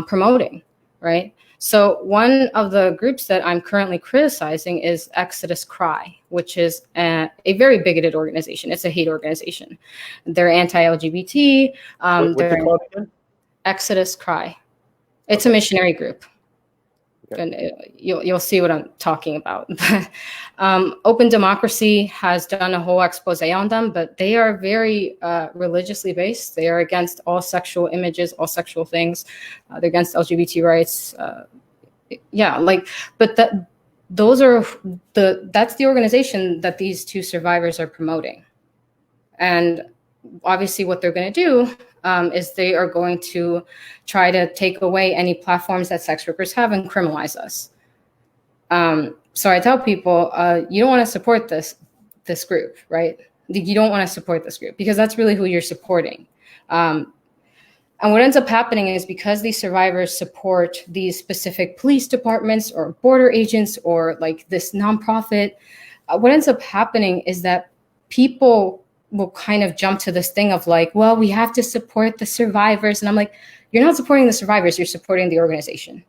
promoting, right? So one of the groups that I'm currently criticizing is Exodus Cry, which is a very bigoted organization. It's a hate organization. They're anti-LGBT. What's it called again? Exodus Cry. It's a missionary group. Okay. And you'll see what I'm talking about. Open Democracy has done a whole expose on them, but they are very religiously based. They are against all sexual images, all sexual things. They're against LGBT rights. But that's the organization that these two survivors are promoting. And obviously what they're going to do is they are going to try to take away any platforms that sex workers have and criminalize us. So I tell people, you don't want to support this group, right? You don't want to support this group because that's really who you're supporting. And what ends up happening is because these survivors support these specific police departments or border agents or like this nonprofit, what ends up happening is that people will kind of jump to this thing of like, well, we have to support the survivors. And I'm like, you're not supporting the survivors, you're supporting the organization.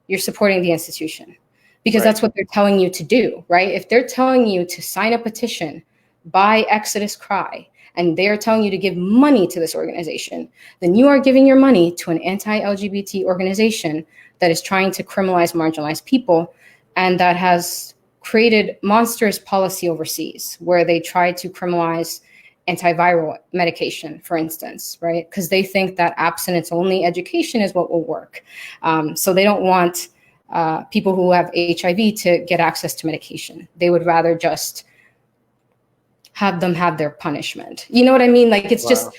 You're supporting the institution because that's what they're telling you to do, right? If they're telling you to sign a petition, buy Exodus Cry, and they're telling you to give money to this organization, then you are giving your money to an anti-LGBT organization that is trying to criminalize marginalized people and that has created monstrous policy overseas where they try to criminalize antiviral medication, for instance, right? Because they think that abstinence-only education is what will work. So they don't want people who have HIV to get access to medication. They would rather just have them have their punishment. You know what I mean? Like, it's just,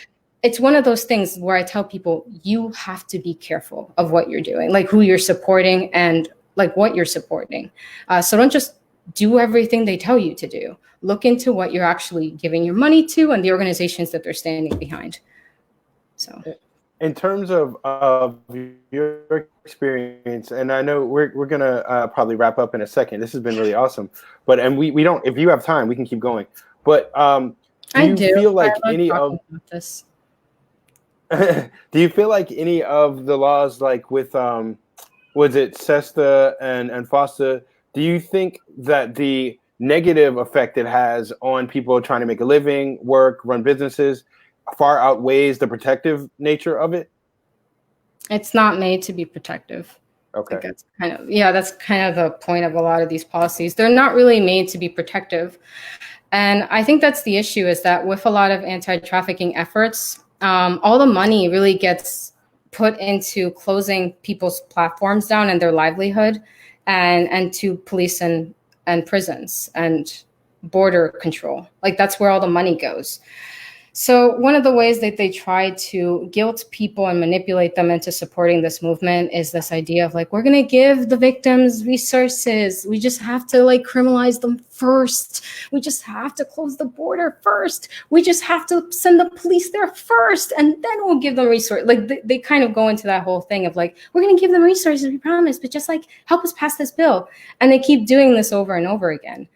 it's one of those things where I tell people, you have to be careful of what you're doing, like who you're supporting and like what you're supporting. So don't just do everything they tell you to do. Look into what you're actually giving your money to and the organizations that they're standing behind. So in terms of your experience, and I know we're gonna probably wrap up in a second. This has been really awesome, but we don't, if you have time, we can keep going. But do you feel like any of this? Do you feel like any of the laws, like with was it SESTA and FOSTA, do you think that the negative effect it has on people trying to make a living, work, run businesses far outweighs the protective nature of it? It's not made to be protective. Okay. That's kind of the point of a lot of these policies. They're not really made to be protective. And I think that's the issue, is that with a lot of anti-trafficking efforts, all the money really gets put into closing people's platforms down and their livelihood, and to police and prisons and border control. Like, that's where all the money goes. So one of the ways that they try to guilt people and manipulate them into supporting this movement is this idea of like, we're going to give the victims resources. We just have to like criminalize them first. We just have to close the border first. We just have to send the police there first, and then we'll give them resources. Like they kind of go into that whole thing of like, we're going to give them resources, we promise, but just like help us pass this bill. And they keep doing this over and over again.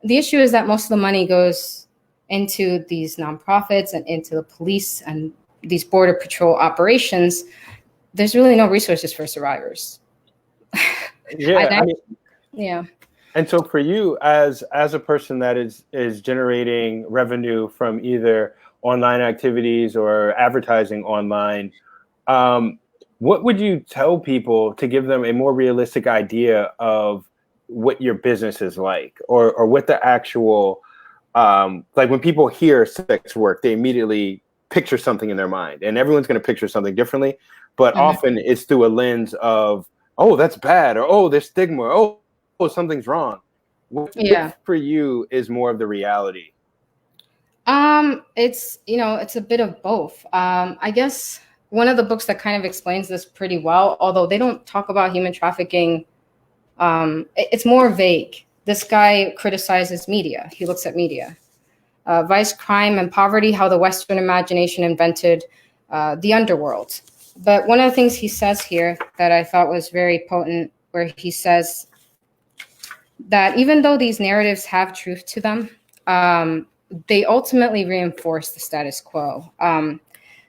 The issue is that most of the money goes into these nonprofits and into the police and these border patrol operations. There's really no resources for survivors. Yeah. And so for you, as a person that is generating revenue from either online activities or advertising online, what would you tell people to give them a more realistic idea of what your business is like, or what the actual like when people hear sex work, they immediately picture something in their mind, and everyone's going to picture something differently. But often it's through a lens of, oh, that's bad, or oh, there's stigma, or oh, something's wrong. What for you is more of the reality? It's a bit of both. I guess one of the books that kind of explains this pretty well, although they don't talk about human trafficking, it's more vague. This guy criticizes media. He looks at media. Vice, Crime, and Poverty, How the Western Imagination Invented the Underworld. But one of the things he says here that I thought was very potent, where he says that even though these narratives have truth to them, they ultimately reinforce the status quo.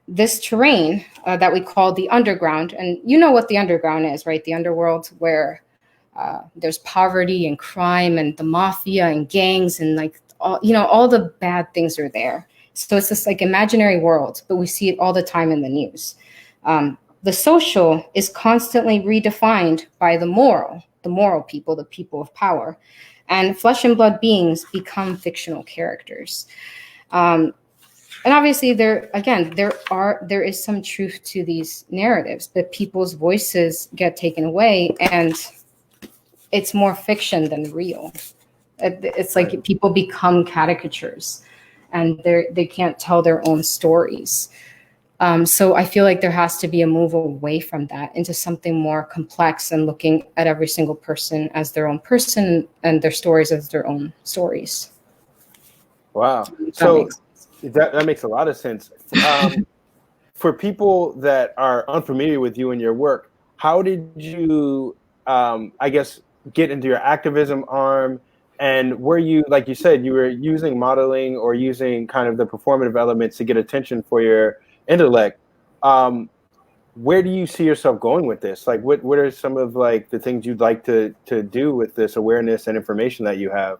This terrain that we call the underground, and you know what the underground is, right? The underworld, where there's poverty and crime and the mafia and gangs and like all the bad things are there. So it's this like imaginary world, but we see it all the time in the news. The social is constantly redefined by the moral people, the people of power, and flesh and blood beings become fictional characters. And obviously there is some truth to these narratives, but people's voices get taken away, and it's more fiction than real. It's like people become caricatures, and they can't tell their own stories. So I feel like there has to be a move away from that into something more complex and looking at every single person as their own person and their stories as their own stories. Wow. So that makes a lot of sense. For people that are unfamiliar with you and your work, how did you, I guess, get into your activism arm? And were you, like you said, you were using modeling or using kind of the performative elements to get attention for your intellect? Where do you see yourself going with this? Like, what are some of like the things you'd like to do with this awareness and information that you have?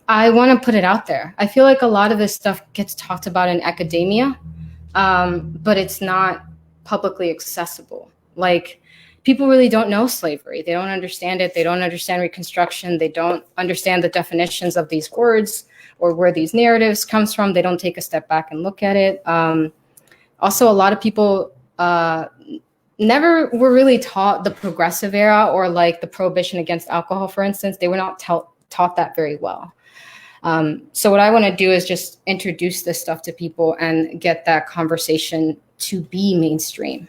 I want to put it out there. I feel like a lot of this stuff gets talked about in academia, but it's not publicly accessible. Like, people really don't know slavery. They don't understand it. They don't understand Reconstruction. They don't understand the definitions of these words or where these narratives comes from. They don't take a step back and look at it. Also, a lot of people never were really taught the progressive era or like the prohibition against alcohol, for instance. They were not taught that very well. So what I want to do is just introduce this stuff to people and get that conversation to be mainstream,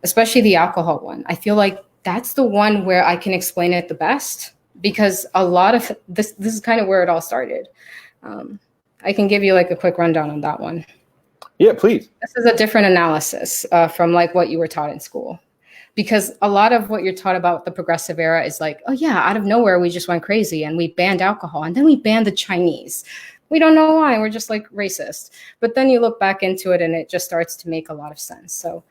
especially the alcohol one. I feel like that's the one where I can explain it the best, because a lot of this is kind of where it all started. I can give you like a quick rundown on that one. Yeah, please. This is a different analysis from like what you were taught in school. Because a lot of what you're taught about the progressive era is like, oh yeah, out of nowhere, we just went crazy and we banned alcohol and then we banned the Chinese. We don't know why, we're just like racist. But then you look back into it and it just starts to make a lot of sense. So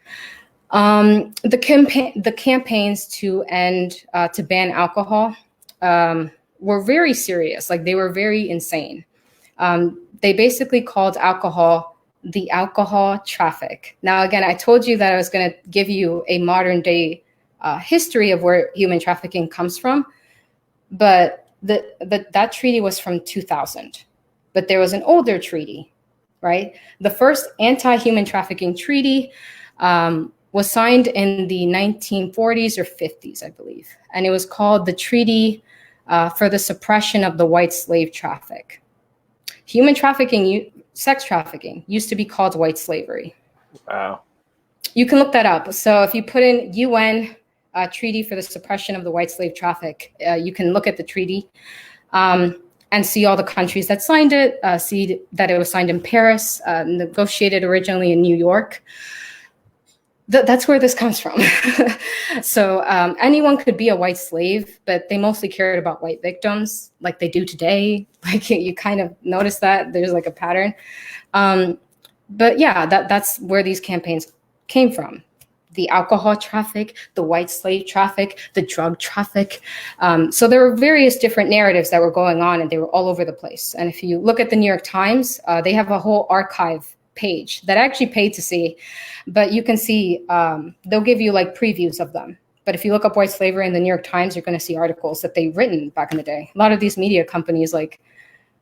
the campaigns to ban alcohol were very serious. Like, they were very insane. They basically called alcohol the alcohol traffic. Now, again, I told you that I was going to give you a modern day history of where human trafficking comes from, but that treaty was from 2000. But there was an older treaty, right? The first anti-human trafficking treaty was signed in the 1940s or 50s, I believe. And it was called the Treaty for the Suppression of the White Slave Traffic. Human trafficking, sex trafficking, used to be called white slavery. Wow. You can look that up. So if you put in UN Treaty for the Suppression of the White Slave Traffic, you can look at the treaty and see all the countries that signed it, see that it was signed in Paris, negotiated originally in New York. That's where this comes from. So anyone could be a white slave, but they mostly cared about white victims, like they do today. Like, you kind of notice that there's like a pattern. But yeah, that's where these campaigns came from. The alcohol traffic, the white slave traffic, the drug traffic. So there were various different narratives that were going on, and they were all over the place. And if you look at the New York Times, they have a whole archive page that I actually paid to see, but you can see they'll give you like previews of them. But if you look up white slavery in the New York Times, you're going to see articles that they've written back in the day. A lot of these media companies like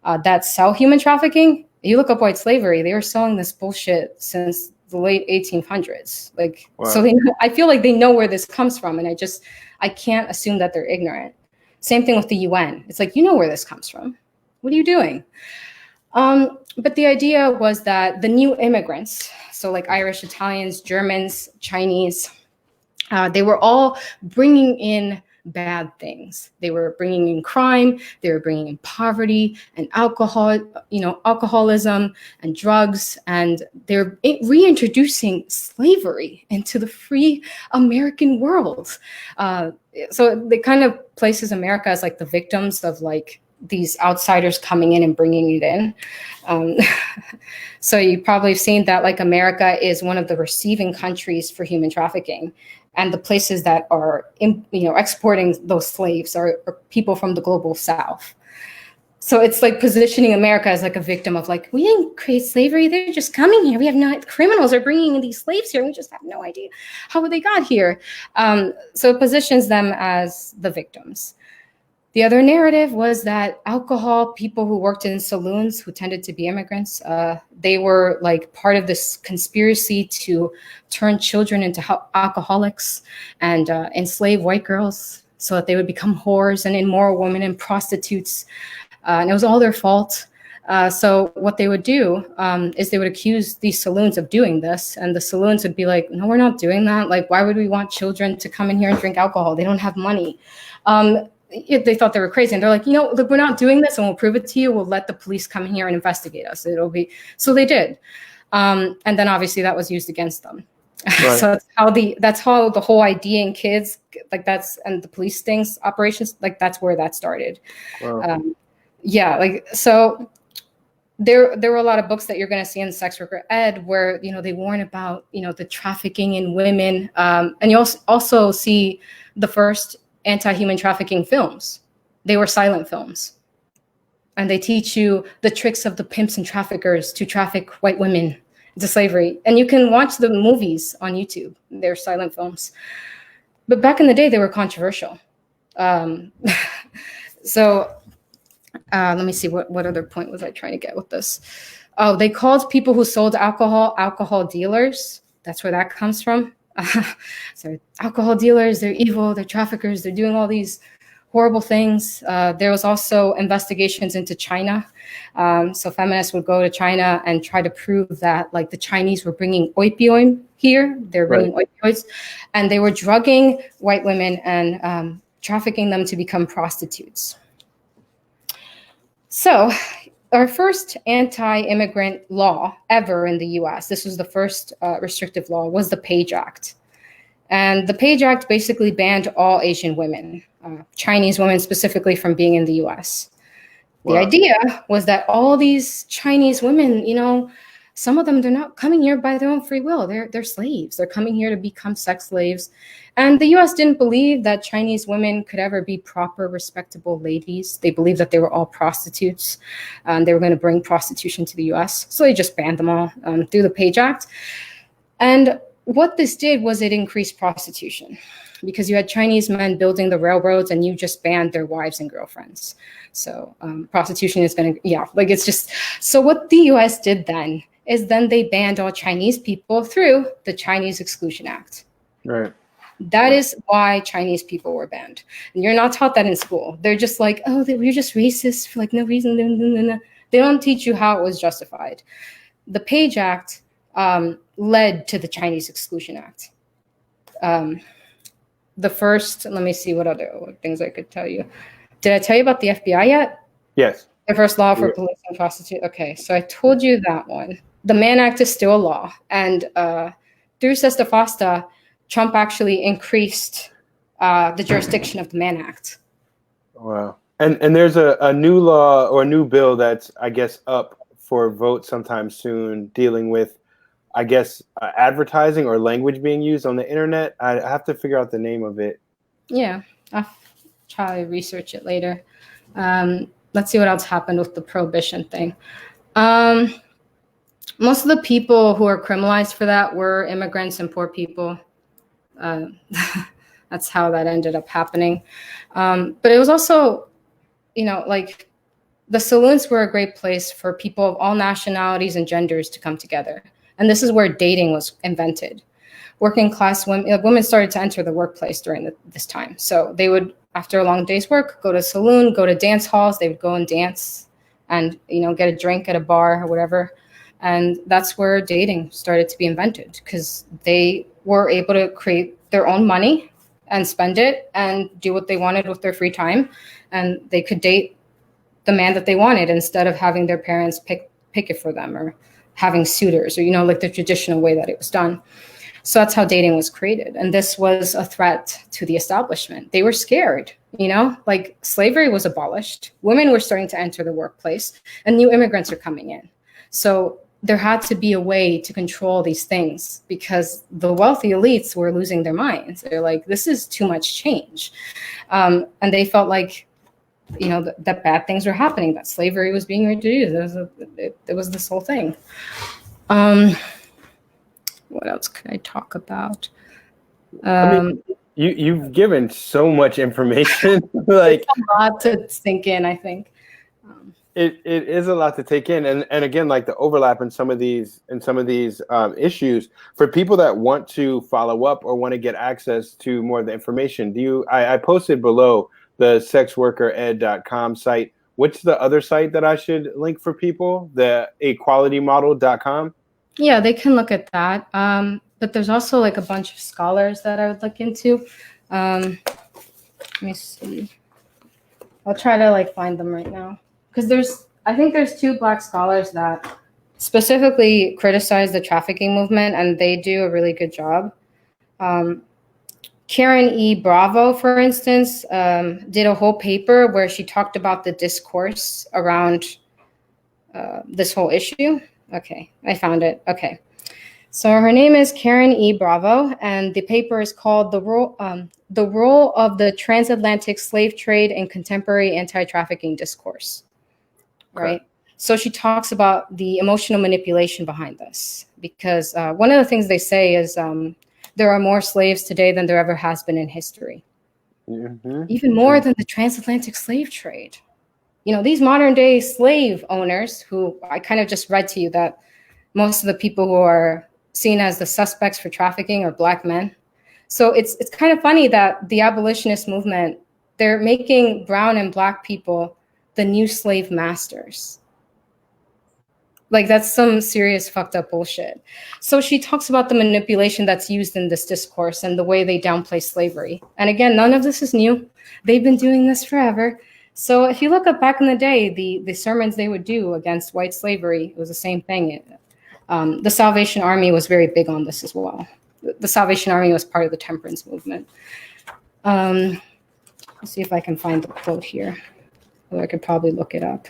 that sell human trafficking, you look up white slavery, they were selling this bullshit since the late 1800s. Like, wow. So I feel like they know where this comes from, and I can't assume that they're ignorant. Same thing with the UN. It's like, you know where this comes from. What are you doing? But the idea was that the new immigrants, so like Irish, Italians, Germans, Chinese, they were all bringing in bad things. They were bringing in crime, they were bringing in poverty and alcohol, alcoholism and drugs, and they're reintroducing slavery into the free American world. So it kind of places America as like the victims of like these outsiders coming in and bringing it in. So you probably have seen that like America is one of the receiving countries for human trafficking, and the places that are exporting those slaves are people from the global South. So it's like positioning America as like a victim of like, we didn't create slavery, they're just coming here. We have no, criminals are bringing in these slaves here. We just have no idea how they got here. So it positions them as the victims. The other narrative was that alcohol, people who worked in saloons, who tended to be immigrants, they were like part of this conspiracy to turn children into alcoholics and enslave white girls. so that they would become whores and immoral women and prostitutes. And it was all their fault. So what they would do is they would accuse these saloons of doing this. And the saloons would be like, no, we're not doing that. Like, why would we want children to come in here and drink alcohol? They don't have money. They thought they were crazy. And they're like, look, we're not doing this and we'll prove it to you. We'll let the police come in here and investigate us. So they did. And then obviously that was used against them. Right. So that's how the whole IDing kids, and the police stings operations, that's where that started. Wow. So there were a lot of books that you're going to see in sex worker ed where, they warn about, the trafficking in women. And you also see the first anti-human trafficking films. They were silent films. And they teach you the tricks of the pimps and traffickers to traffic white women into slavery. And you can watch the movies on YouTube. They're silent films. But back in the day, they were controversial. Let me see, what other point was I trying to get with this? Oh, they called people who sold alcohol dealers. That's where that comes from. So alcohol dealers, they're evil, they're traffickers, they're doing all these horrible things. There was also investigations into China. So feminists would go to China and try to prove that the Chinese were bringing opium here. They're bringing opioids, and they were drugging white women and trafficking them to become prostitutes. So our first anti-immigrant law ever in the US, this was the first restrictive law, was the Paige Act. And the Paige Act basically banned all Asian women, Chinese women specifically, from being in the US. Wow. The idea was that all these Chinese women, some of them, they're not coming here by their own free will. They're slaves. They're coming here to become sex slaves. And the US didn't believe that Chinese women could ever be proper, respectable ladies. They believed that they were all prostitutes. They were going to bring prostitution to the US. So they just banned them all through the Paige Act. And what this did was it increased prostitution, because you had Chinese men building the railroads and you just banned their wives and girlfriends. So prostitution is going to, it's just, so what the US did then is they banned all Chinese people through the Chinese Exclusion Act. Right. That is why Chinese people were banned. And you're not taught that in school. They're just like, oh, we're just racist for no reason. They don't teach you how it was justified. The Paige Act led to the Chinese Exclusion Act. The first, let me see what things I could tell you. Did I tell you about the FBI yet? Yes. The first law for police and prostitutes. Okay, so I told you that one. The Mann Act is still a law. And through Sesta Fosta, Trump actually increased the jurisdiction of the Mann Act. Wow. And there's a new law or a new bill that's, I guess, up for a vote sometime soon, dealing with, I guess, advertising or language being used on the internet. I have to figure out the name of it. Yeah, I'll try to research it later. Let's see what else happened with the prohibition thing. Most of the people who are criminalized for that were immigrants and poor people. That's how that ended up happening. But it was also, the saloons were a great place for people of all nationalities and genders to come together. And this is where dating was invented. Working class women started to enter the workplace during this time. So they would, after a long day's work, go to a saloon, go to dance halls. They would go and dance and, get a drink at a bar or whatever. And that's where dating started to be invented, because they were able to create their own money and spend it and do what they wanted with their free time. And they could date the man that they wanted instead of having their parents pick it for them, or having suitors, or, the traditional way that it was done. So that's how dating was created. And this was a threat to the establishment. They were scared, slavery was abolished. Women were starting to enter the workplace and new immigrants are coming in. So there had to be a way to control these things, because the wealthy elites were losing their minds. They're like, this is too much change. And they felt like, that bad things were happening, that slavery was being reduced. It was this whole thing. What else could I talk about? You've given so much information. It's a lot to sink in, I think. it is a lot to take in, and again, like the overlap in some of these issues for people that want to follow up or want to get access to more of the information. I posted below the sexworkered.com site. What's the other site that I should link for people? The equalitymodel.com. Yeah, they can look at that. But there's also like a bunch of scholars that I would look into. Let me see. I'll try to like find them right now. Because I think there's 2 Black scholars that specifically criticize the trafficking movement, and they do a really good job. Karen E. Bravo, for instance, did a whole paper where she talked about the discourse around this whole issue. Okay, I found it. Okay. So her name is Karen E. Bravo, and the paper is called The Role of the Transatlantic Slave Trade in Contemporary Anti-Trafficking Discourse. Right? So she talks about the emotional manipulation behind this, because one of the things they say is there are more slaves today than there ever has been in history. Mm-hmm. Even more than the transatlantic slave trade. You know, these modern day slave owners, who I kind of just read to you that most of the people who are seen as the suspects for trafficking are Black men. So it's kind of funny that the abolitionist movement, they're making brown and Black people the new slave masters. Like, that's some serious fucked up bullshit. So she talks about the manipulation that's used in this discourse and the way they downplay slavery. And again, none of this is new. They've been doing this forever. So if you look up back in the day, the sermons they would do against white slavery, it was the same thing. The Salvation Army was very big on this as well. The Salvation Army was part of the temperance movement. Let's see if I can find the quote here. Or I could probably look it up.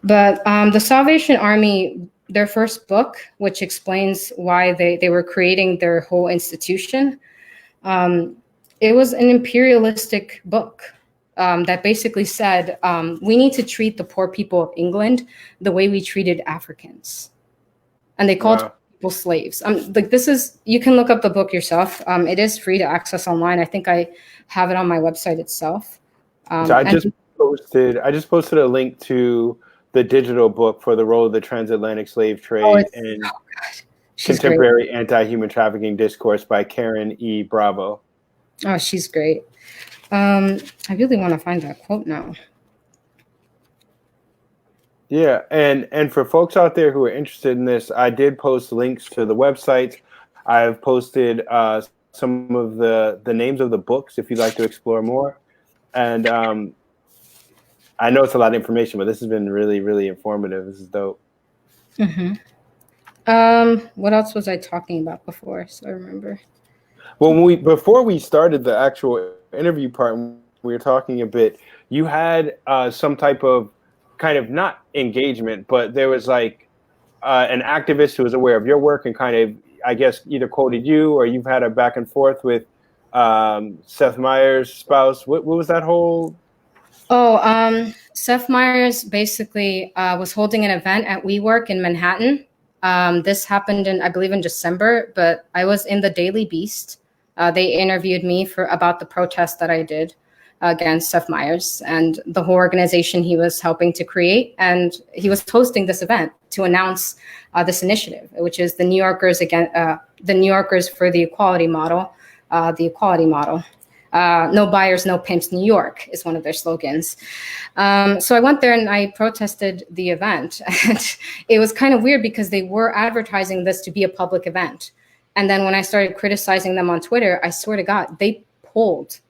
But the Salvation Army, their first book, which explains why they were creating their whole institution, it was an imperialistic book that basically said, we need to treat the poor people of England the way we treated Africans. And they called people slaves. Like, this is, you can look up the book yourself. It is free to access online. I think I have it on my website itself. So I just posted a link to the digital book for the role of the transatlantic slave trade in contemporary great. Anti-human trafficking discourse by Karen E. Bravo. Oh, she's great. I really want to find that quote now. Yeah, and for folks out there who are interested in this, I did post links to the website. I've posted some of the names of the books if you'd like to explore more. And I know it's a lot of information, but this has been really, really informative. This is dope. Mm-hmm. What else was I talking about before? So I remember. Well, before we started the actual interview part, we were talking a bit. You had some type of kind of not engagement, but there was like an activist who was aware of your work and kind of, I guess, either quoted you or you've had a back and forth with Seth Meyers' spouse. What was that whole? Seth Meyers basically was holding an event at WeWork in Manhattan. This happened I believe in December, but I was in the Daily Beast. They interviewed me about the protest that I did against Seth Meyers and the whole organization he was helping to create. And he was hosting this event to announce this initiative, which is the New Yorkers for the Equality Model. The Equality Model. No buyers, no pimps, New York is one of their slogans. So I went there and I protested the event. And it was kind of weird because they were advertising this to be a public event. And then when I started criticizing them on Twitter, I swear to God, they pulled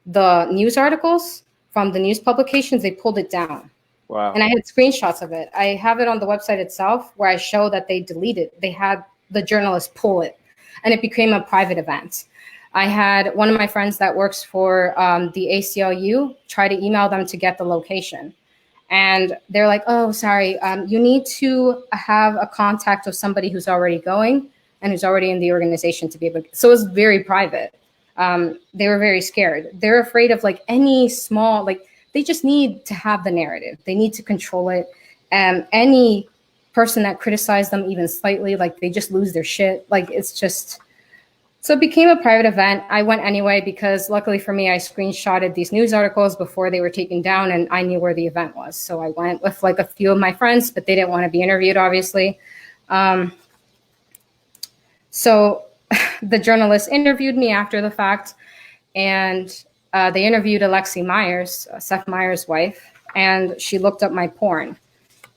the news articles from the news publications. They pulled it down. Wow. And I had screenshots of it. I have it on the website itself where I show that they deleted. They had the journalists pull it and it became a private event. I had one of my friends that works for the ACLU try to email them to get the location. And they're like, oh, sorry, you need to have a contact with somebody who's already going and who's already in the organization to be able to. So it was very private. They were very scared. They're afraid of like any small, like they just need to have the narrative. They need to control it. And any person that criticized them even slightly, like they just lose their shit. Like it's just, So it became a private event. I went anyway because luckily for me, I screenshotted these news articles before they were taken down and I knew where the event was. So I went with like a few of my friends, but they didn't want to be interviewed, obviously. So the journalist interviewed me after the fact, and they interviewed Alexi Myers, Seth Meyers' wife, and she looked up my porn.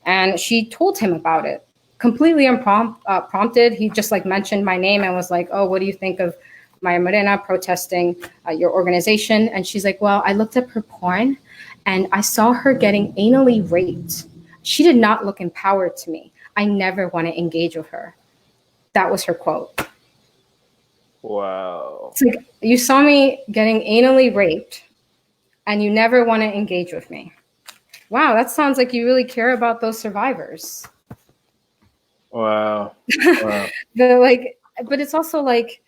And she told him about it, completely unprompted. He just like mentioned my name and was like, "Oh, what do you think of Maya Morena protesting your organization?" And she's like, "Well, I looked up her porn and I saw her getting anally raped. She did not look empowered to me. I never want to engage with her." That was her quote. Wow. It's like, you saw me getting anally raped and you never want to engage with me. Wow, that sounds like you really care about those survivors. Wow. Wow. But it's also like,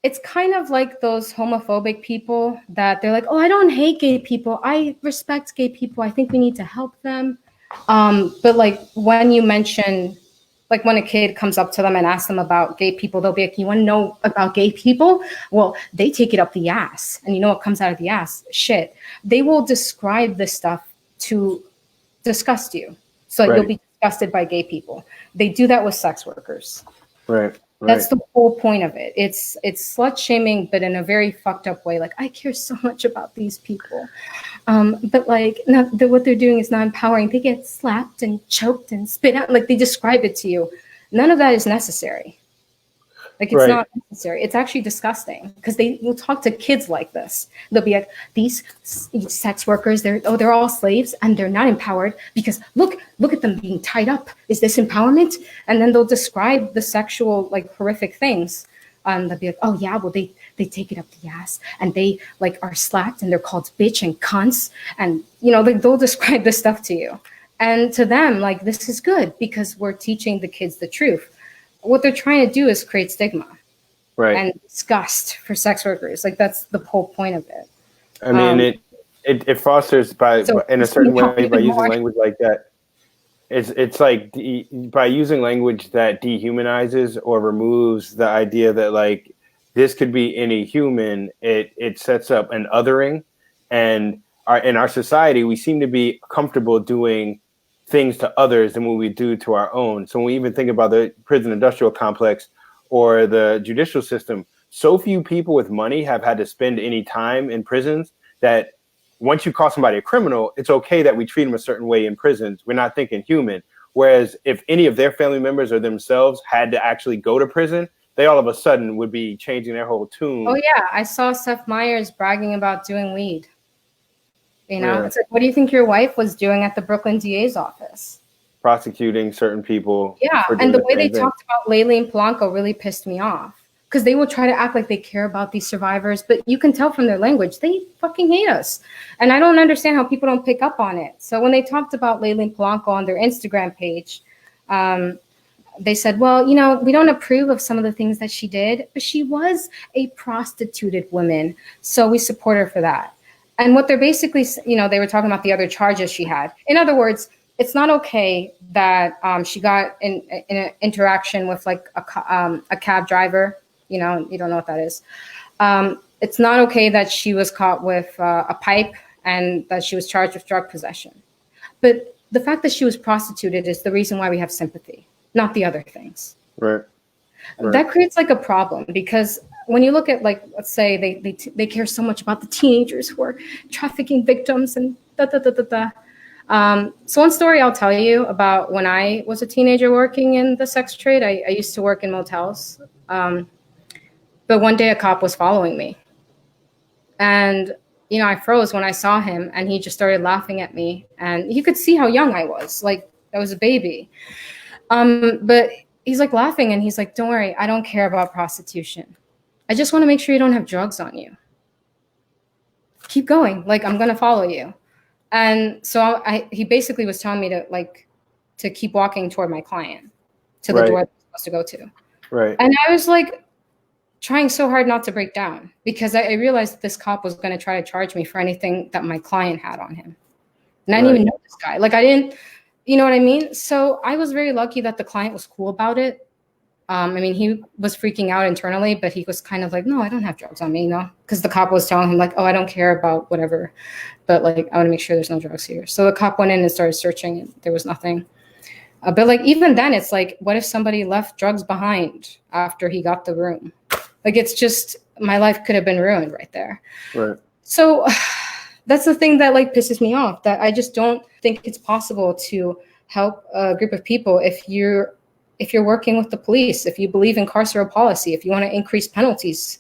it's kind of like those homophobic people that they're like, "Oh, I don't hate gay people. I respect gay people. I think we need to help them." But like when you mention, like when a kid comes up to them and asks them about gay people, they'll be like, "You want to know about gay people? Well, they take it up the ass." And you know what comes out of the ass? Shit. They will describe this stuff to disgust you. So Right. you'll be disgusted by gay people. They do that with sex workers. Right. That's the whole point of it. It's slut shaming, but in a very fucked up way. Like, I care so much about these people, but like, what they're doing is not empowering. They get slapped and choked and spit out. Like, they describe it to you. None of that is necessary. Like, it's not necessary. It's actually disgusting because they will talk to kids like this. They'll be like, "These sex workers, they're all slaves and they're not empowered because look at them being tied up. Is this empowerment?" And then they'll describe the sexual, like, horrific things. They'll be like, "Oh yeah, well they take it up the ass and they like are slapped and they're called bitch and cunts." And you know, they'll describe this stuff to you. And to them, like, this is good because we're teaching the kids the truth. What they're trying to do is create stigma and disgust for sex workers. Like, that's the whole point of it. I mean, it fosters in a certain way by using language like that. It's like by using language that dehumanizes or removes the idea that like this could be any human. It sets up an othering, and in our society we seem to be comfortable doing things to others than what we do to our own. So when we even think about the prison industrial complex or the judicial system, so few people with money have had to spend any time in prisons that once you call somebody a criminal, it's okay that we treat them a certain way in prisons. We're not thinking human. Whereas if any of their family members or themselves had to actually go to prison, they all of a sudden would be changing their whole tune. Oh yeah, I saw Seth Meyers bragging about doing weed. You know, It's like, what do you think your wife was doing at the Brooklyn DA's office? Prosecuting certain people. Yeah, and the way they talked about Lele Polanco really pissed me off because they will try to act like they care about these survivors, but you can tell from their language they fucking hate us. And I don't understand how people don't pick up on it. So when they talked about Lele Polanco on their Instagram page, they said, "Well, you know, we don't approve of some of the things that she did, but she was a prostituted woman, so we support her for that." And what they're basically, you know, they were talking about the other charges she had. In other words, it's not okay that she got in an interaction with like a cab driver. You know, you don't know what that is. It's not okay that she was caught with a pipe and that she was charged with drug possession. But the fact that she was prostituted is the reason why we have sympathy, not the other things. Right. That creates like a problem because when you look at, like, let's say they care so much about the teenagers who are trafficking victims and so one story I'll tell you about when I was a teenager working in the sex trade. I used to work in motels, but one day a cop was following me, and you know, I froze when I saw him, and he just started laughing at me, and you could see how young I was, like I was a baby. But he's like laughing, and he's like, "Don't worry, I don't care about prostitution. I just want to make sure you don't have drugs on you. Keep going. Like, I'm going to follow you." And so he basically was telling me to keep walking toward my client to the door that I was supposed to go to. Right. And I was like trying so hard not to break down because I realized that this cop was going to try to charge me for anything that my client had on him. And I didn't even know this guy. Like, I didn't, you know what I mean? So I was very lucky that the client was cool about it. I mean, he was freaking out internally, but he was kind of like, no, I don't have drugs on me, because the cop was telling him like, oh, I don't care about whatever, but like, I want to make sure there's no drugs here. So the cop went in and started searching, and there was nothing. But like, even then, it's like, what if somebody left drugs behind after he got the room? Like, it's just, my life could have been ruined right there. Right. So that's the thing that like pisses me off, that I just don't think it's possible to help a group of people if you're working with the police, if you believe in carceral policy, if you want to increase penalties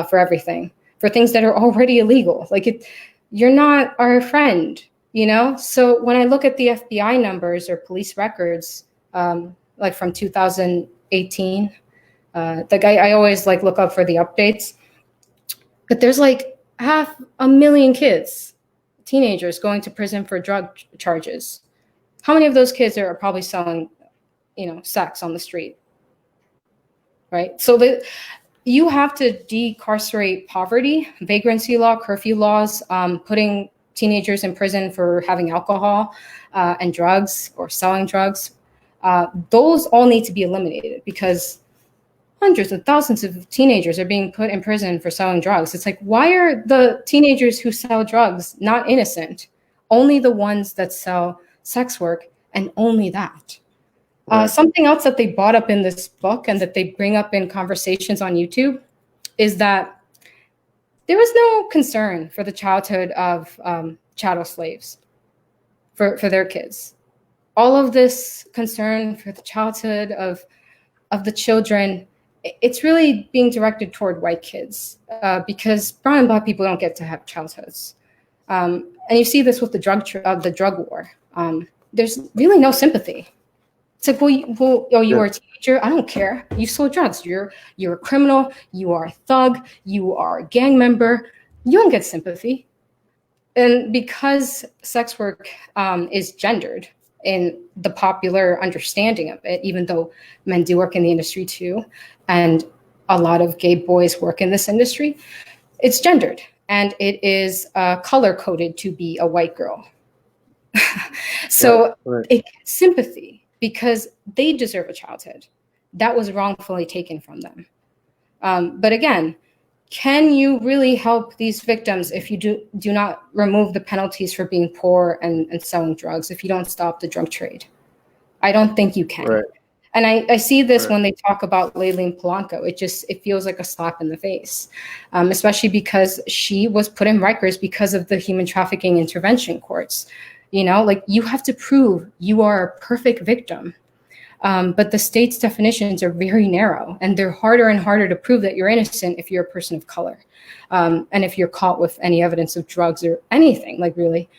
for everything, for things that are already illegal. Like, you're not our friend, So when I look at the FBI numbers or police records, like from 2018, I always like look up for the updates, but there's like 500,000 kids, teenagers going to prison for drug charges. How many of those kids are probably selling sex on the street, right? So you have to decarcerate poverty, vagrancy law, curfew laws, putting teenagers in prison for having alcohol and drugs or selling drugs. Those all need to be eliminated, because hundreds of thousands of teenagers are being put in prison for selling drugs. It's like, why are the teenagers who sell drugs not innocent? Only the ones that sell sex work, and only that. Right. Something else that they brought up in this book and that they bring up in conversations on YouTube is that there was no concern for the childhood of chattel slaves, for their kids. All of this concern for the childhood of the children, it's really being directed toward white kids, because brown and black people don't get to have childhoods. And you see this with the drug war. There's really no sympathy. It's like, you are a teenager. I don't care. You sold drugs. You're a criminal. You are a thug. You are a gang member. You don't get sympathy. And because sex work is gendered in the popular understanding of it, even though men do work in the industry too, and a lot of gay boys work in this industry, it's gendered, and it is color coded to be a white girl. So right. It gets sympathy, because they deserve a childhood that was wrongfully taken from them. But again, can you really help these victims if you do not remove the penalties for being poor and selling drugs, if you don't stop the drug trade? I don't think you can. Right. And I see this right. when they talk about Layleen Polanco. It feels like a slap in the face, especially because she was put in Rikers because of the human trafficking intervention courts. Like, you have to prove you are a perfect victim. But the state's definitions are very narrow, and they're harder and harder to prove that you're innocent if you're a person of color. And if you're caught with any evidence of drugs or anything, like, really.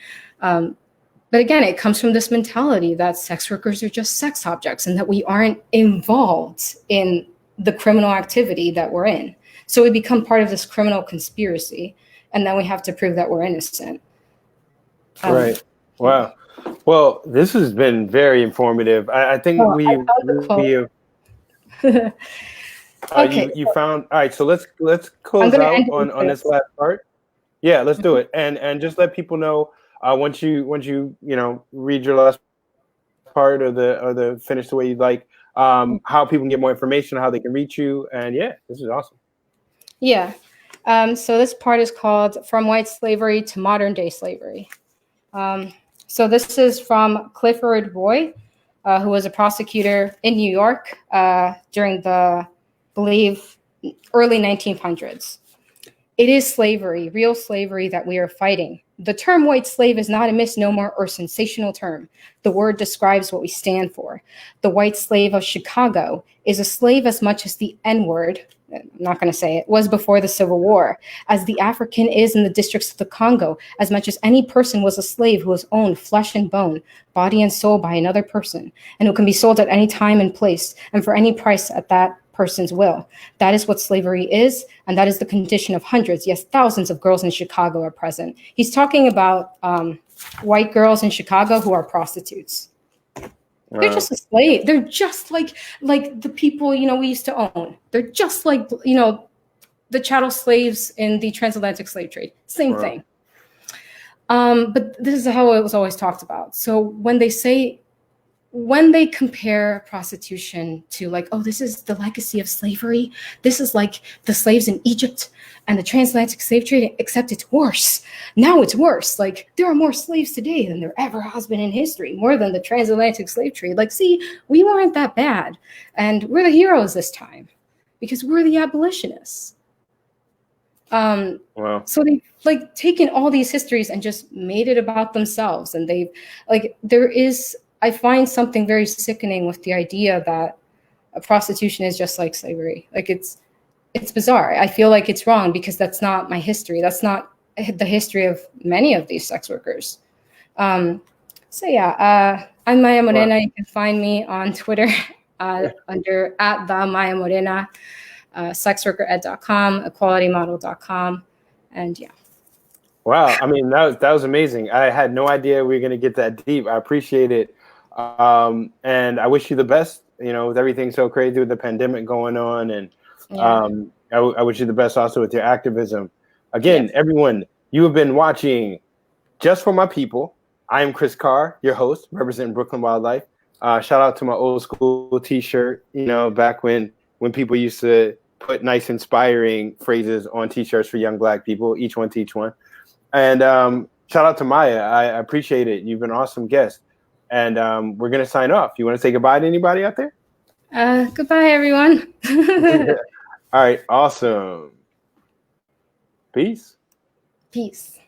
But again, it comes from this mentality that sex workers are just sex objects and that we aren't involved in the criminal activity that we're in. So we become part of this criminal conspiracy, and then we have to prove that we're innocent. Right. Wow. Well, this has been very informative. I think we have. Okay. You found. All right. So let's close out on this last part. Yeah, let's do it. And just let people know once you read your last part or the finish the way you'd like, how people can get more information, how they can reach you, and yeah, this is awesome. Yeah. So this part is called "From White Slavery to Modern Day Slavery." So this is from Clifford Roy, who was a prosecutor in New York during the, I believe, early 1900s. It is slavery, real slavery, that we are fighting. The term white slave is not a misnomer or sensational term. The word describes what we stand for. The white slave of Chicago is a slave as much as the N-word, I'm not going to say it, was before the Civil War, as the African is in the districts of the Congo, as much as any person was a slave who was owned flesh and bone, body and soul by another person, and who can be sold at any time and place, and for any price at that person's will. That is what slavery is, and that is the condition of hundreds, yes, thousands of girls in Chicago are present. He's talking about white girls in Chicago who are prostitutes. Wow. They're just a slave. They're just like the people, we used to own. They're just like, the chattel slaves in the transatlantic slave trade. Same thing. But this is how it was always talked about. So when they say when they compare prostitution to like, oh, this is the legacy of slavery. This is like the slaves in Egypt and the transatlantic slave trade, except it's worse. Now it's worse. Like there are more slaves today than there ever has been in history, more than the transatlantic slave trade. Like, see, we weren't that bad. And we're the heroes this time because we're the abolitionists. Wow. So they've like taken all these histories and just made it about themselves. And they've like, I find something very sickening with the idea that prostitution is just like slavery. Like it's bizarre. I feel like it's wrong because that's not my history. That's not the history of many of these sex workers. So yeah, I'm Maya Morena. Wow. You can find me on Twitter under @the_Maya_Morena, sexworkered.com, equalitymodel.com, and yeah. Wow, I mean that was amazing. I had no idea we were going to get that deep. I appreciate it, and I wish you the best. You know, with everything so crazy with the pandemic going on, and yeah. I wish you the best also with your activism. Again, yes. Everyone, you have been watching Just for My People. I am Chris Carr, your host, representing Brooklyn Wildlife. Shout out to my old school T-shirt. You know, back when people used to put nice, inspiring phrases on T-shirts for young Black people. Each one teach one. And shout out to Maya. I appreciate it. You've been an awesome guest. And we're going to sign off. You want to say goodbye to anybody out there? Goodbye, everyone. All right. Awesome. Peace. Peace.